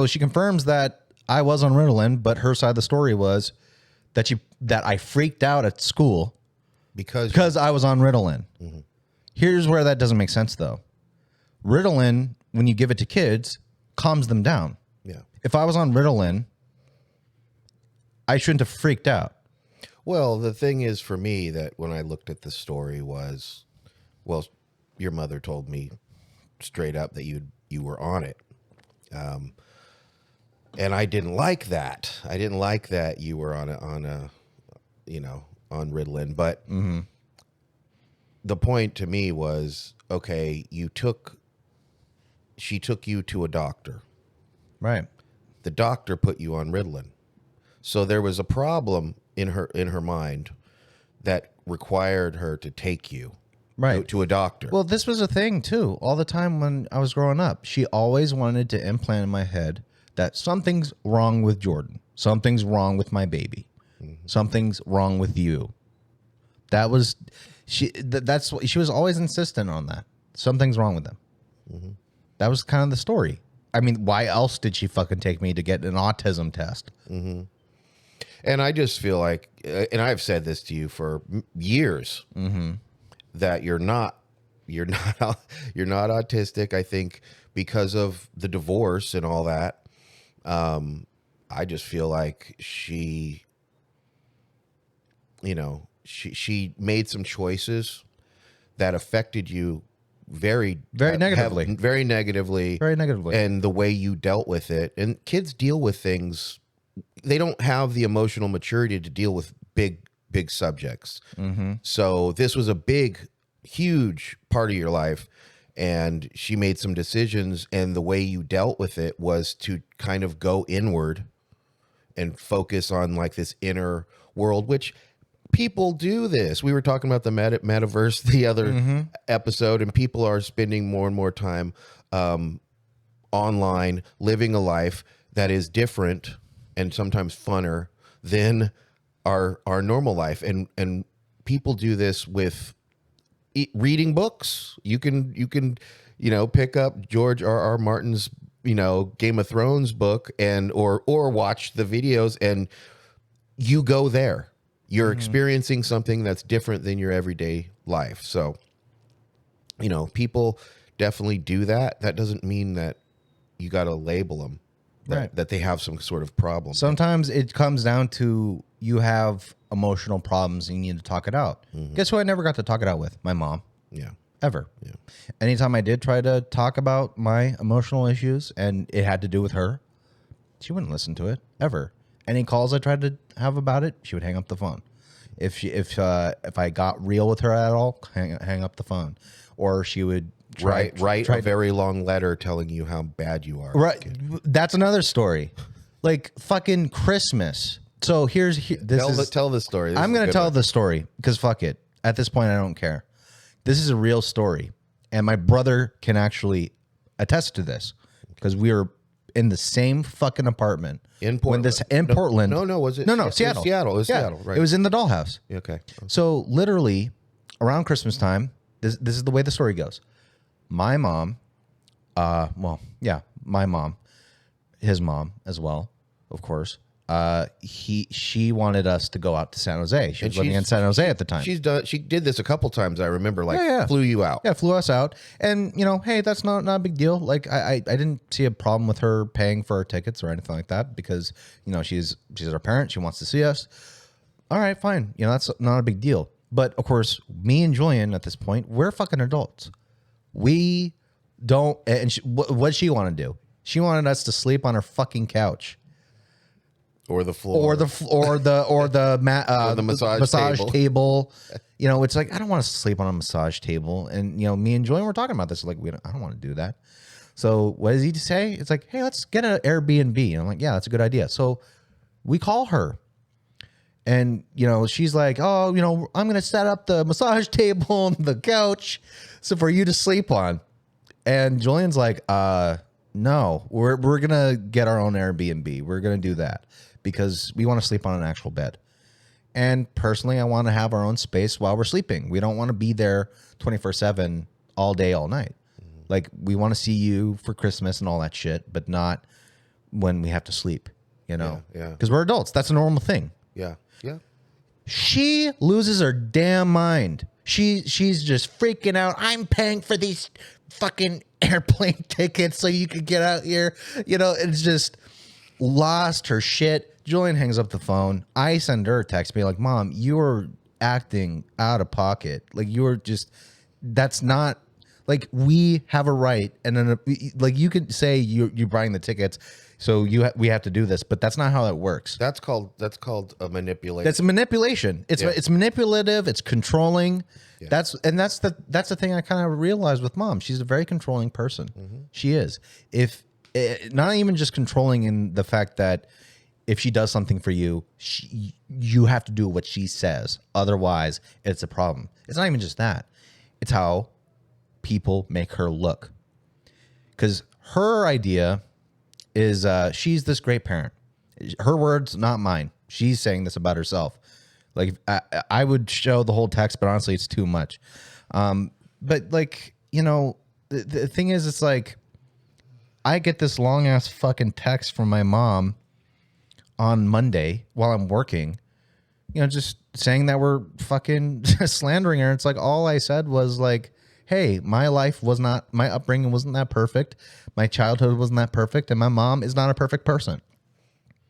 she confirms that I was on Ritalin, but her side of the story was that I freaked out at school because I was on Ritalin. Mm-hmm. Here's where that doesn't make sense, though. Ritalin, when you give it to kids, calms them down. Yeah. If I was on Ritalin, I shouldn't have freaked out. Well, the thing is, for me, that when I looked at the story was, well, your mother told me straight up that you were on it. And I didn't like that. I didn't like that you were on Ritalin. But the point to me was, okay, she took you to a doctor. Right. The doctor put you on Ritalin. So there was a problem in her mind that required her to take you to a doctor. Well, this was a thing, too. All the time when I was growing up, she always wanted to implant in my head that something's wrong with Jordan. Something's wrong with my baby. Mm-hmm. Something's wrong with you. That was that's what she was always insistent on, that something's wrong with them. Mm-hmm. That was kind of the story. I mean, why else did she fucking take me to get an autism test? Mm-hmm. And I just feel like, and I've said this to you for years, that you're not autistic. I think because of the divorce and all that, I just feel like she made some choices that affected you very negatively, very negatively, and the way you dealt with it. And kids deal with things. They don't have the emotional maturity to deal with big subjects. Mm-hmm. So this was a big, huge part of your life, and she made some decisions, and the way you dealt with it was to kind of go inward and focus on like this inner world, which people do this. We were talking about the metaverse the other episode, and people are spending more and more time online, living a life that is different and sometimes funner than our normal life. And people do this with reading books. You can pick up George R.R. Martin's Game of Thrones book or watch the videos, and you go there. You're experiencing something that's different than your everyday life. So, people definitely do that. That doesn't mean that you got to label them that they have some sort of problem. Sometimes it comes down to you have emotional problems and you need to talk it out. Mm-hmm. Guess who I never got to talk it out with? My mom. Yeah. Ever. Yeah. Anytime I did try to talk about my emotional issues and it had to do with her, she wouldn't listen to it ever. Any calls I tried to have about it, she would hang up the phone. If I got real with her at all, hang up the phone, or she would write a very long letter telling you how bad you are. Right, that's another story, like fucking Christmas. So tell the story. I'm going to tell the story because fuck it. At this point, I don't care. This is a real story, and my brother can actually attest to this because we were in the same fucking apartment in Portland. Portland. No, was it? No, Seattle. It was Seattle, right? It was in the dollhouse. Okay. So literally, around Christmas time, this is the way the story goes. My mom, my mom, his mom as well, of course. She wanted us to go out to San Jose. She was living in San Jose at the time. She did this a couple times. I remember, flew you out. Yeah, flew us out. And hey, that's not a big deal. Like I didn't see a problem with her paying for our tickets or anything like that because she's our parent. She wants to see us. All right, fine. That's not a big deal. But of course, me and Julian at this point, we're fucking adults. We don't. And what did she want to do? She wanted us to sleep on her fucking couch. Or the floor, or the massage table. It's like I don't want to sleep on a massage table. And me and Julian were talking about this. Like I don't want to do that. So what does he say? It's like, hey, let's get an Airbnb. And I'm like, yeah, that's a good idea. So we call her, and she's like, oh, I'm gonna set up the massage table and the couch, so for you to sleep on. And Julian's like, no, we're gonna get our own Airbnb. We're gonna do that because we want to sleep on an actual bed. And personally, I want to have our own space while we're sleeping. We don't want to be there 24/7 all day, all night. Like we want to see you for Christmas and all that shit, but not when we have to sleep. Yeah. Because we're adults. That's a normal thing. Yeah. She loses her damn mind. She's just freaking out. I'm paying for these fucking airplane tickets so you could get out here. It's just lost her shit. Julian hangs up the phone. I send her a text being like, Mom, you're acting out of pocket. Like that's not like we have a right. And then like you could say you're buying the tickets. So we have to do this, but that's not how that works. That's called a manipulation. That's a manipulation. It's manipulative. It's controlling. Yeah. That's the thing I kind of realized with Mom. She's a very controlling person. Mm-hmm. She is. If not even just controlling in the fact that if she does something for you, you have to do what she says. Otherwise, it's a problem. It's not even just that. It's how people make her look. Because her idea is she's this great parent. Her words, not mine. She's saying this about herself. Like I would show the whole text, but honestly, it's too much. But like, the thing is, it's like I get this long ass fucking text from my mom on Monday while I'm working, just saying that we're fucking slandering her. It's like all I said was like, hey, my upbringing wasn't that perfect. My childhood wasn't that perfect. And my mom is not a perfect person.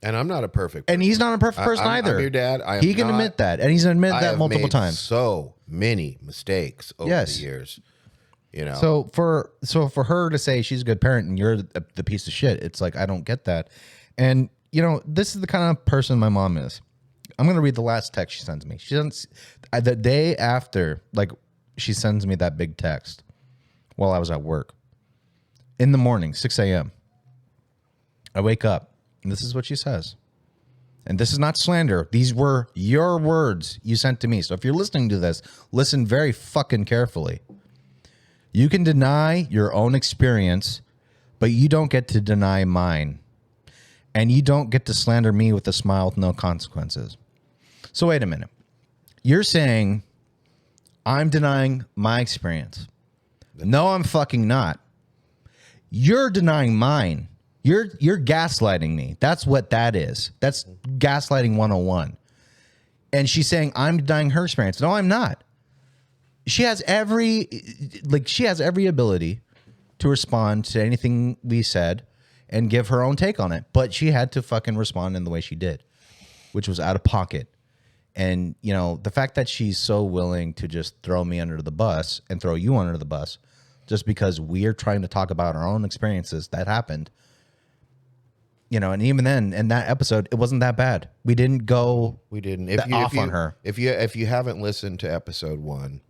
And I'm not a perfect person. And he's not a perfect person either. I'm your dad. He can admit that. And he's admitted that multiple times. So many mistakes over the years. So for her to say she's a good parent and you're the piece of shit, it's like, I don't get that. And, this is the kind of person my mom is. I'm going to read the last text she sends me. She sends the day after, like, she sends me that big text while I was at work. In the morning, 6 a.m. I wake up, and this is what she says. And this is not slander. These were your words you sent to me. So if you're listening to this, listen very fucking carefully. You can deny your own experience, but you don't get to deny mine. And you don't get to slander me with a smile with no consequences. So wait a minute. You're saying I'm denying my experience. No, I'm fucking not. You're denying mine. You're gaslighting me. That's what that is. That's gaslighting 101. And she's saying I'm denying her experience. No, I'm not. She has every ability to respond to anything we said and give her own take on it. But she had to fucking respond in the way she did, which was out of pocket. And, the fact that she's so willing to just throw me under the bus and throw you under the bus just because we're trying to talk about our own experiences that happened, and even then in that episode, it wasn't that bad. We didn't go off on her. If you haven't listened to episode 1,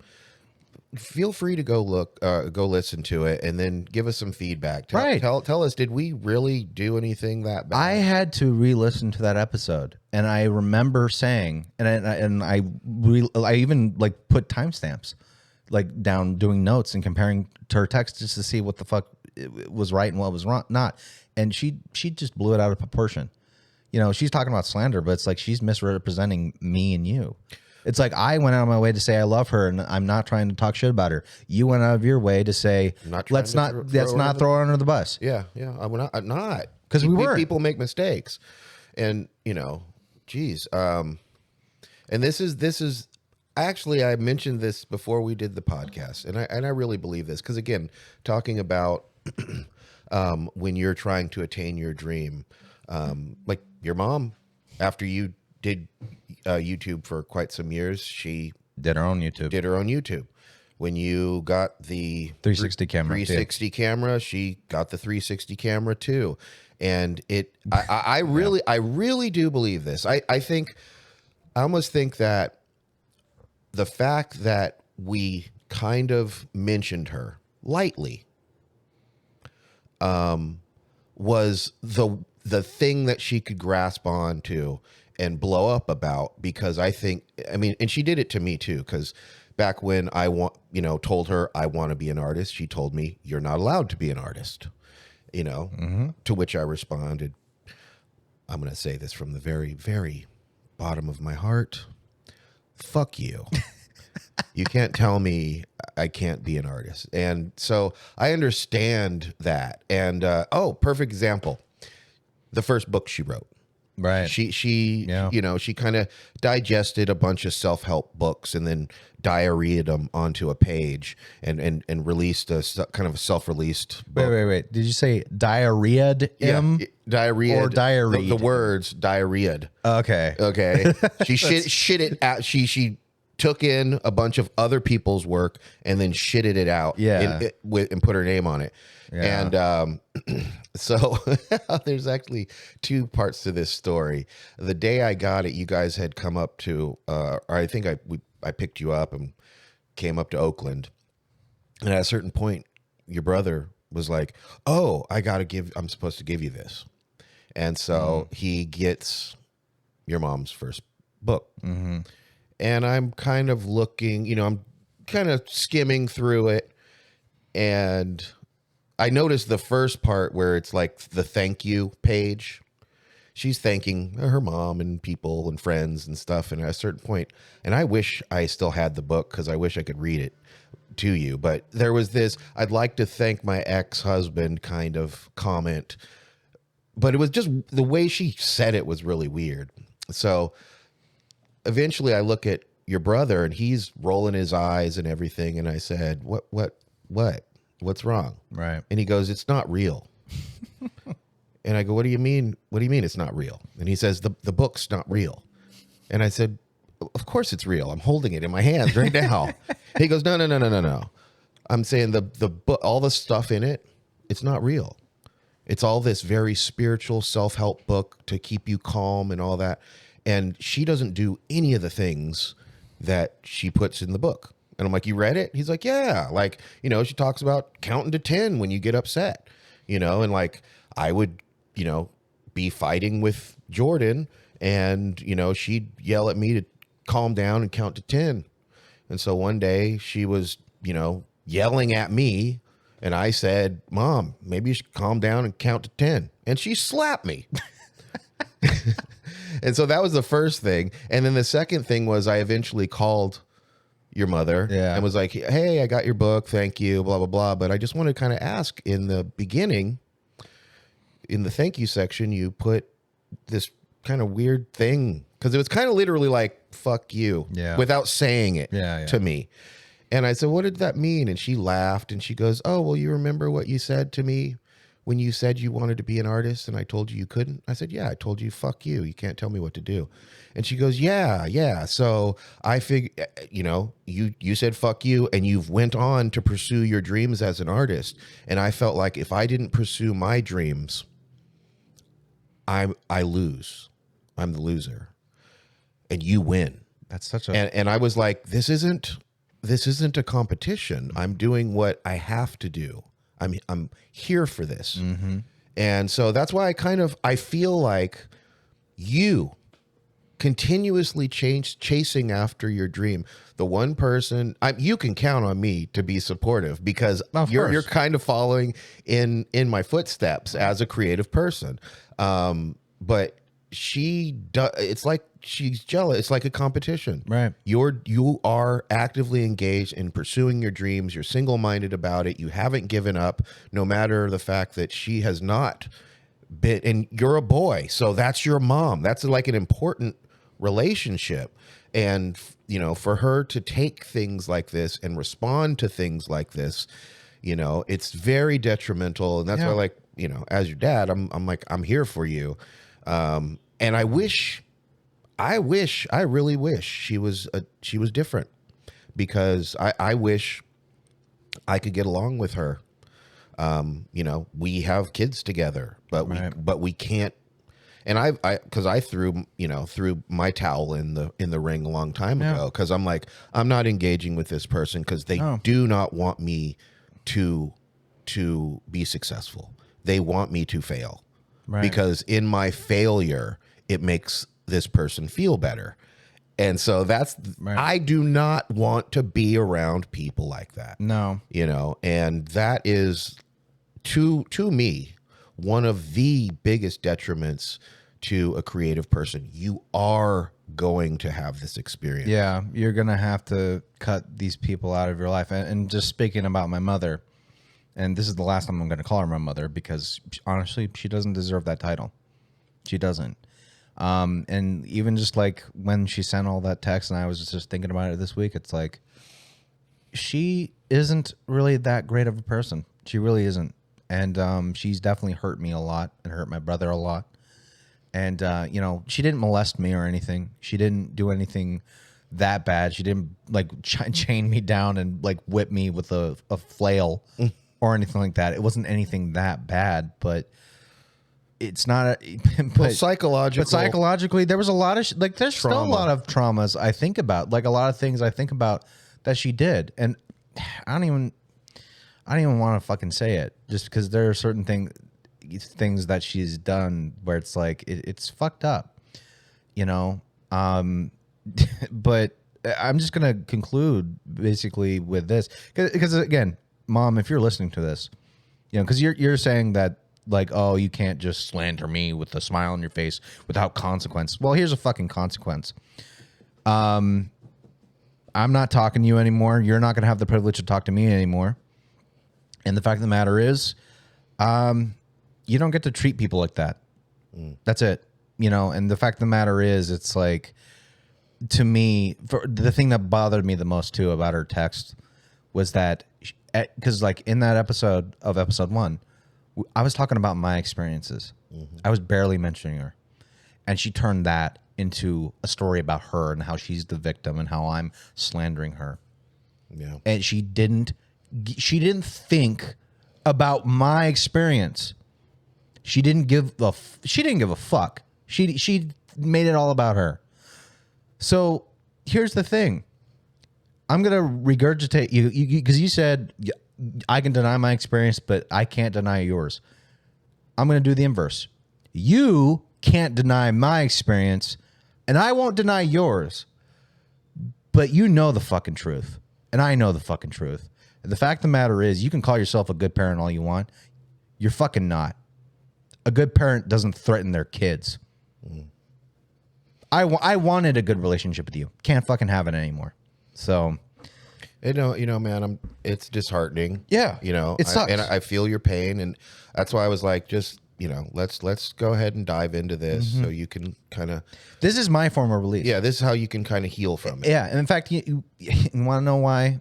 feel free to go listen to it and then give us some feedback. Tell us, did we really do anything that bad? I had to re-listen to that episode, and I remember saying, and I even like put timestamps like down, doing notes and comparing to her text just to see what the fuck was right and what was wrong, not. And she just blew it out of proportion. She's talking about slander, but it's like she's misrepresenting me and you. It's like I went out of my way to say I love her, and I'm not trying to talk shit about her. You went out of your way to say not trying let's to not throw her under the bus. Yeah, I'm not, because we were. People make mistakes, and geez, and this is actually, I mentioned this before we did the podcast, and I really believe this because, again, talking about when you're trying to attain your dream, like your mom, after you did YouTube for quite some years, she Did her own YouTube. When you got the 360 camera, 360 camera, she got the 360 camera too, and I really do believe this. I almost think that the fact that we kind of mentioned her lightly was the thing that she could grasp on to and blow up about, because and she did it to me too, because back when I told her I want to be an artist, she told me you're not allowed to be an artist, to which I responded, I'm going to say this from the very, very bottom of my heart. Fuck you. You can't tell me I can't be an artist. And so I understand that. And perfect example. The first book she wrote. Right. She she kind of digested a bunch of self-help books and then diarrheaed them onto a page and released a kind of a self-released book. Wait. Did you say diarrheaed him? Yeah, diarrhea or diarrheaed? The words diarrheaed. Okay. She shit it out. She took in a bunch of other people's work and then shitted it out. Yeah. And put her name on it. Yeah. And so there's actually two parts to this story. The day I got it, you guys had come up to, or I think I picked you up and came up to Oakland. And at a certain point, your brother was like, "Oh, I'm supposed to give you this." And so he gets your mom's first book. Mm-hmm. And I'm kind of looking, I'm kind of skimming through it. And I noticed the first part where it's like the thank you page. She's thanking her mom and people and friends and stuff. And at a certain point, and I wish I still had the book because I wish I could read it to you. But there was this, I'd like to thank my ex-husband kind of comment. But it was just the way she said it was really weird. So eventually I look at your brother and he's rolling his eyes and everything. And I said, what's wrong? Right. And he goes, "It's not real." And I go, "What do you mean? What do you mean it's not real?" And he says, the book's not real. And I said, "Of course it's real. I'm holding it in my hands right now." He goes, No. I'm saying the book, all the stuff in it, it's not real. It's all this very spiritual self-help book to keep you calm and all that. And she doesn't do any of the things that she puts in the book. And I'm like, "You read it?" He's like, "Yeah." Like, she talks about counting to 10 when you get upset, and like I would, be fighting with Jordan and, she'd yell at me to calm down and count to 10. And so one day she was, yelling at me and I said, "Mom, maybe you should calm down and count to 10. And she slapped me. And so that was the first thing. And then the second thing was I eventually called your mother and was like, "Hey, I got your book. Thank you, blah, blah, blah. But I just want to kind of ask, in the beginning, in the thank you section, you put this kind of weird thing." Because it was kind of literally like, "Fuck you," without saying it to me. And I said, "What did that mean?" And she laughed and she goes, "Oh, well, you remember what you said to me when you said you wanted to be an artist and I told you couldn't?" I said, "Yeah, I told you, fuck you. You can't tell me what to do." And she goes, Yeah. So I figured, you said fuck you and you've went on to pursue your dreams as an artist. And I felt like if I didn't pursue my dreams, I lose. I'm I'm and you win. That's such a and I was like, this isn't a competition. I'm doing what I have to do. I'm here for this. Mm-hmm. And so that's why I feel like you continuously chasing after your dream. The one person you can count on me to be supportive, because you're kind of following in my footsteps as a creative person. But it's like she's jealous. It's like a competition. Right. You are actively engaged in pursuing your dreams. You're single-minded about it. You haven't given up, no matter the fact that she has not been, and you're a boy. So that's your mom. That's like an important relationship. And, for her to take things like this and respond to things like this, it's very detrimental. And that's why, like, as your dad, I'm like, I'm here for you. And I really wish she was different, because I wish I could get along with her. We have kids together, but we can't. And because I threw my towel in the ring a long time ago, because I'm like, I'm not engaging with this person because they do not want me to be successful. They want me to fail, because in my failure, it makes this person feel better. And so I do not want to be around people like that. No. And that is to me one of the biggest detriments to a creative person. You are going to have this experience. Yeah, you're going to have to cut these people out of your life. And just speaking about my mother, and this is the last time I'm going to call her my mother, because honestly, she doesn't deserve that title. She doesn't. And even just like when she sent all that text, and I was just thinking about it this week, it's like, she isn't really that great of a person. She really isn't. And she's definitely hurt me a lot and hurt my brother a lot. And, she didn't molest me or anything. She didn't do anything that bad. She didn't like chain me down and like whip me with a flail or anything like that. It wasn't anything that bad, but it's not. But psychologically, there was a lot of there's still a lot of traumas I think about, like a lot of things I think about that she did, and I don't even want to fucking say it, just because there are certain things that she's done where it's like it's fucked up, but I'm just gonna conclude basically with this, because again, Mom, if you're listening to this, because you're saying that, like, oh, you can't just slander me with a smile on your face without consequence. Well, here's a fucking consequence. I'm not talking to you anymore. You're not gonna have the privilege to talk to me anymore. And the fact of the matter is, you don't get to treat people like that. That's it. And the fact of the matter is, it's like, to me, the thing that bothered me the most too about her text was that, because like in that episode of episode 1, I was talking about my experiences. I was barely mentioning her. And she turned that into a story about her and how she's the victim and how I'm slandering her. Yeah. And she didn't think about my experience. She didn't give a fuck. She made it all about her. So here's the thing. I'm going to regurgitate you because you said I can deny my experience, but I can't deny yours. I'm going to do the inverse. You can't deny my experience, and I won't deny yours. But you know the fucking truth, and I know the fucking truth. And the fact of the matter is, you can call yourself a good parent all you want. You're fucking not. A good parent doesn't threaten their kids. I wanted a good relationship with you. Can't fucking have it anymore. So, man, it's disheartening. Yeah, it sucks. And I feel your pain, and that's why I was like, just let's go ahead and dive into this so you can kind of. This is my form of relief. Yeah, this is how you can kind of heal from it. Yeah, and in fact, you want to know why?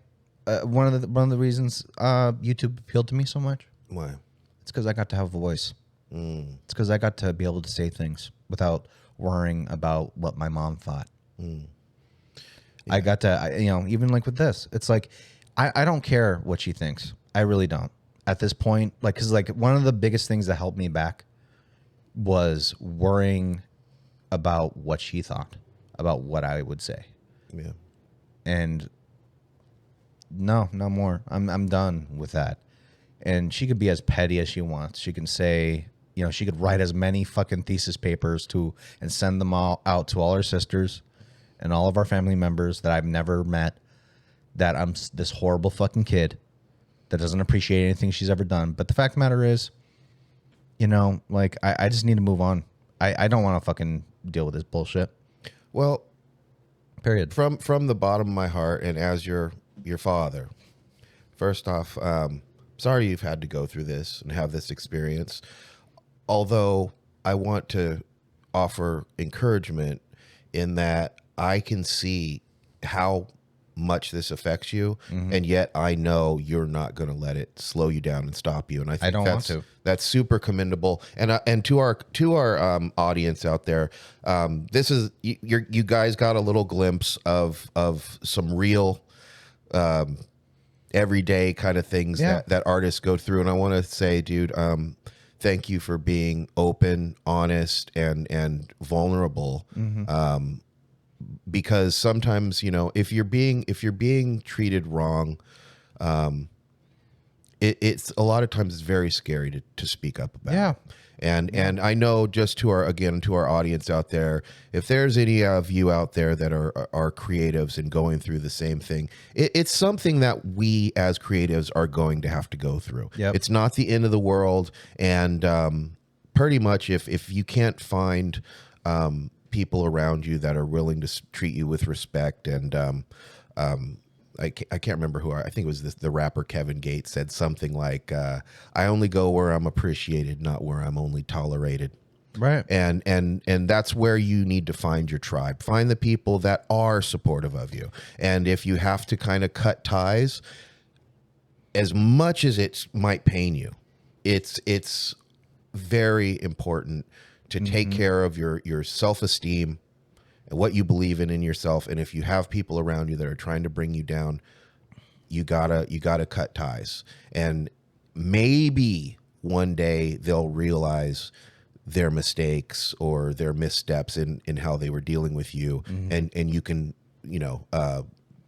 One of the reasons YouTube appealed to me so much. Why? It's because I got to have a voice. It's because I got to be able to say things without worrying about what my mom thought. Yeah. I got to, even like with this, it's like, I don't care what she thinks. I really don't. At this point, like, because like one of the biggest things that held me back was worrying about what she thought, about what I would say. Yeah. And no more. I'm done with that. And she could be as petty as she wants. She can say, she could write as many fucking thesis papers and send them all out to all her sisters and all of our family members that I've never met, that I'm this horrible fucking kid that doesn't appreciate anything she's ever done. But the fact of the matter is, like, I just need to move on. I don't want to fucking deal with this bullshit. Well, Period. from the bottom of my heart, and as your father, first off, sorry you've had to go through this and have this experience. Although I want to offer encouragement in that I can see how much this affects you, and yet I know you're not going to let it slow you down and stop you. And I think don't want to. That's super commendable. And to our audience out there, this is you guys got a little glimpse of some real everyday kind of things that artists go through. And I want to say, dude, thank you for being open, honest, and vulnerable. Because sometimes, if you're being treated wrong, it's a lot of times it's very scary to speak up about. Yeah. And I know, just to our audience out there, if there's any of you out there that are creatives and going through the same thing, it's something that we as creatives are going to have to go through. Yep. It's not the end of the world. And pretty much if you can't find people around you that are willing to treat you with respect, and I can't remember who. I think it was the rapper Kevin Gates said something like, "I only go where I'm appreciated, not where I'm only tolerated." Right. And that's where you need to find your tribe. Find the people that are supportive of you. And if you have to kind of cut ties, as much as it might pain you, it's very important to take care of your self-esteem and what you believe in yourself. And if you have people around you that are trying to bring you down, you gotta cut ties. And maybe one day they'll realize their mistakes or their missteps in how they were dealing with you, and you can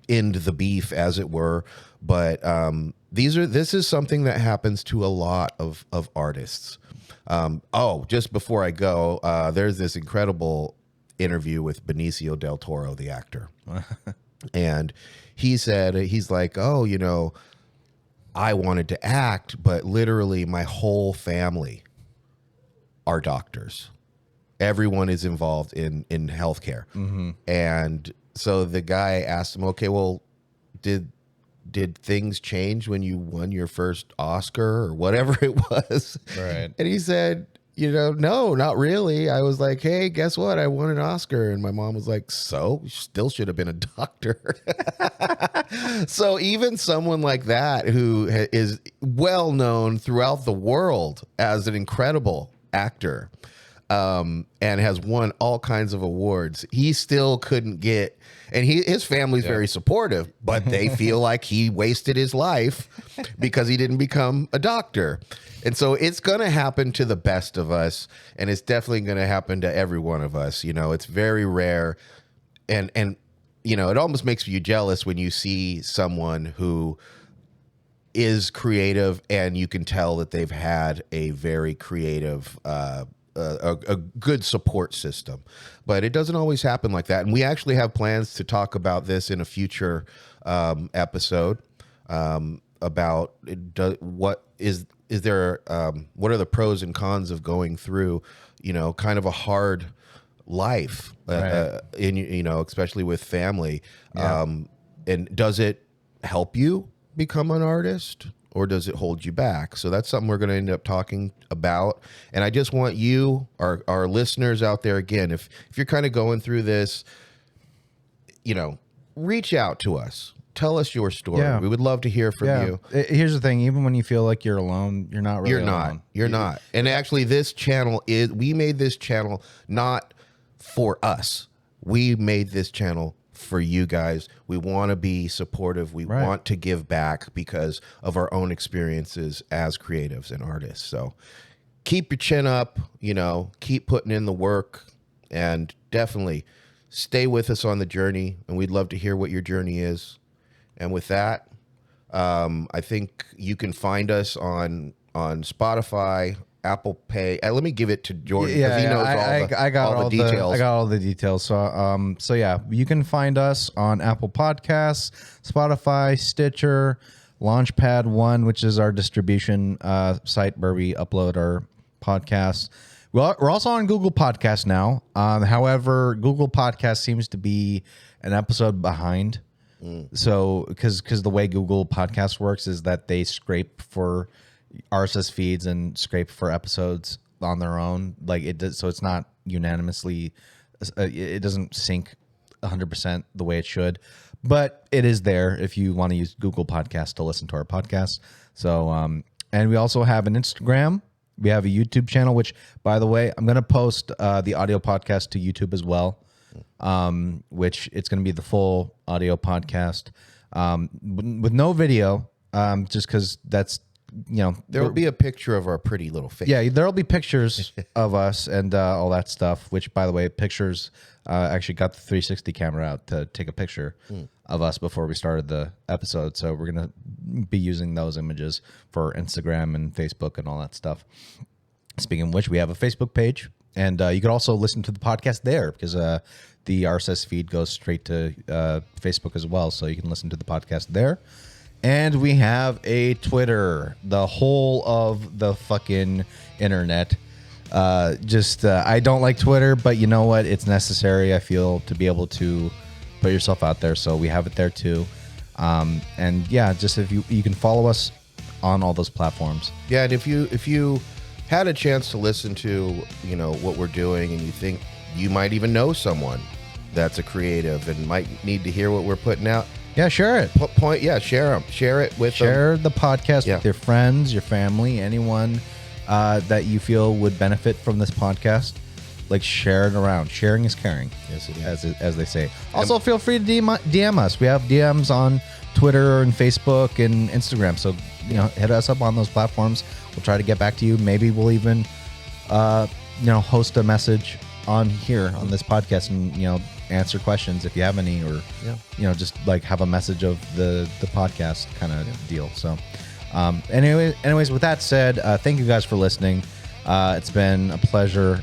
end the beef, as it were. But this is something that happens to a lot of artists. Just before I go, there's this incredible interview with Benicio Del Toro, the actor. And he's like, I wanted to act, but literally my whole family are doctors. Everyone is involved in healthcare. And so the guy asked him, okay, well, did things change when you won your first Oscar or whatever it was? Right. And he said, no, not really. I was like, hey, guess what? I won an Oscar. And my mom was like, so you still should have been a doctor. So even someone like that, who is well known throughout the world as an incredible actor, and has won all kinds of awards, he still couldn't get, and his family's very supportive, but they feel like he wasted his life because he didn't become a doctor. And so it's going to happen to the best of us, and it's definitely going to happen to every one of us. It's very rare, and it almost makes you jealous when you see someone who is creative and you can tell that they've had a very creative a good support system. But it doesn't always happen like that. And we actually have plans to talk about this in a future episode, about what are the pros and cons of going through, kind of a hard life, Right. especially with family. Yeah. And does it help you become an artist, or does it hold you back? So that's something we're going to end up talking about. And I just want you, our listeners out there, again, if you're kind of going through this, reach out to us. Tell us your story. Yeah. We would love to hear from you. Here's the thing. Even when you feel like you're alone, you're not really alone. You're not. And actually, we made this channel not for us. We made this channel for you guys. We want to be supportive. We want to give back because of our own experiences as creatives and artists. So keep your chin up, keep putting in the work, and definitely stay with us on the journey. And we'd love to hear what your journey is. And with that, I think you can find us on Spotify, Apple Pay. Let me give it to Jordan because he knows all the details. I got all the details. So yeah, you can find us on Apple Podcasts, Spotify, Stitcher, Launchpad One, which is our distribution site where we upload our podcasts. We're also on Google Podcast now. However, Google Podcast seems to be an episode behind. So, because the way Google Podcast works is that they scrape for RSS feeds and scrape for episodes on their own. Like it does, so it's not unanimously. It doesn't sync 100% the way it should, but it is there if you want to use Google Podcast to listen to our podcast. So, and we also have an Instagram. We have a YouTube channel, which, by the way, I'm going to post the audio podcast to YouTube as well, which it's going to be the full audio podcast with no video, just because that's, There will be a picture of our pretty little face. Yeah, there'll be pictures of us and all that stuff, which, by the way, pictures actually got the 360 camera out to take a picture of us before we started the episode. So we're going to be using those images for Instagram and Facebook and all that stuff. Speaking of which, we have a Facebook page, and you could also listen to the podcast there because the RSS feed goes straight to Facebook as well. So you can listen to the podcast there. And we have a Twitter, the whole of the fucking internet. I don't like Twitter, but you know what? It's necessary, I feel, to be able to put yourself out there. So we have it there too. And yeah, just if you can follow us on all those platforms. Yeah, and if you had a chance to listen to, what we're doing, and you think you might even know someone that's a creative and might need to hear what we're putting out, yeah, share it. Share them. Share it with them. Share the podcast with your friends, your family, anyone that you feel would benefit from this podcast. Like, share it around. Sharing is caring. Yes, it is. As they say. Also, feel free to DM us. We have DMs on Twitter and Facebook and Instagram. So, hit us up on those platforms. We'll try to get back to you. Maybe we'll even, host a message on here on this podcast and, answer questions if you have any, or just like have a message of the podcast kind of deal. So anyways, with that said, thank you guys for listening. It's been a pleasure,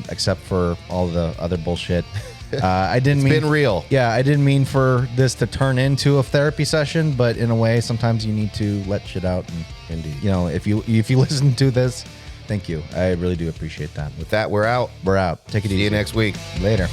except for all the other bullshit. It's been real. Yeah, I didn't mean for this to turn into a therapy session, but in a way, sometimes you need to let shit out. And indeed, if you listen to this, thank you. I really do appreciate that. With that, we're out. Take it easy. See you next week. Later.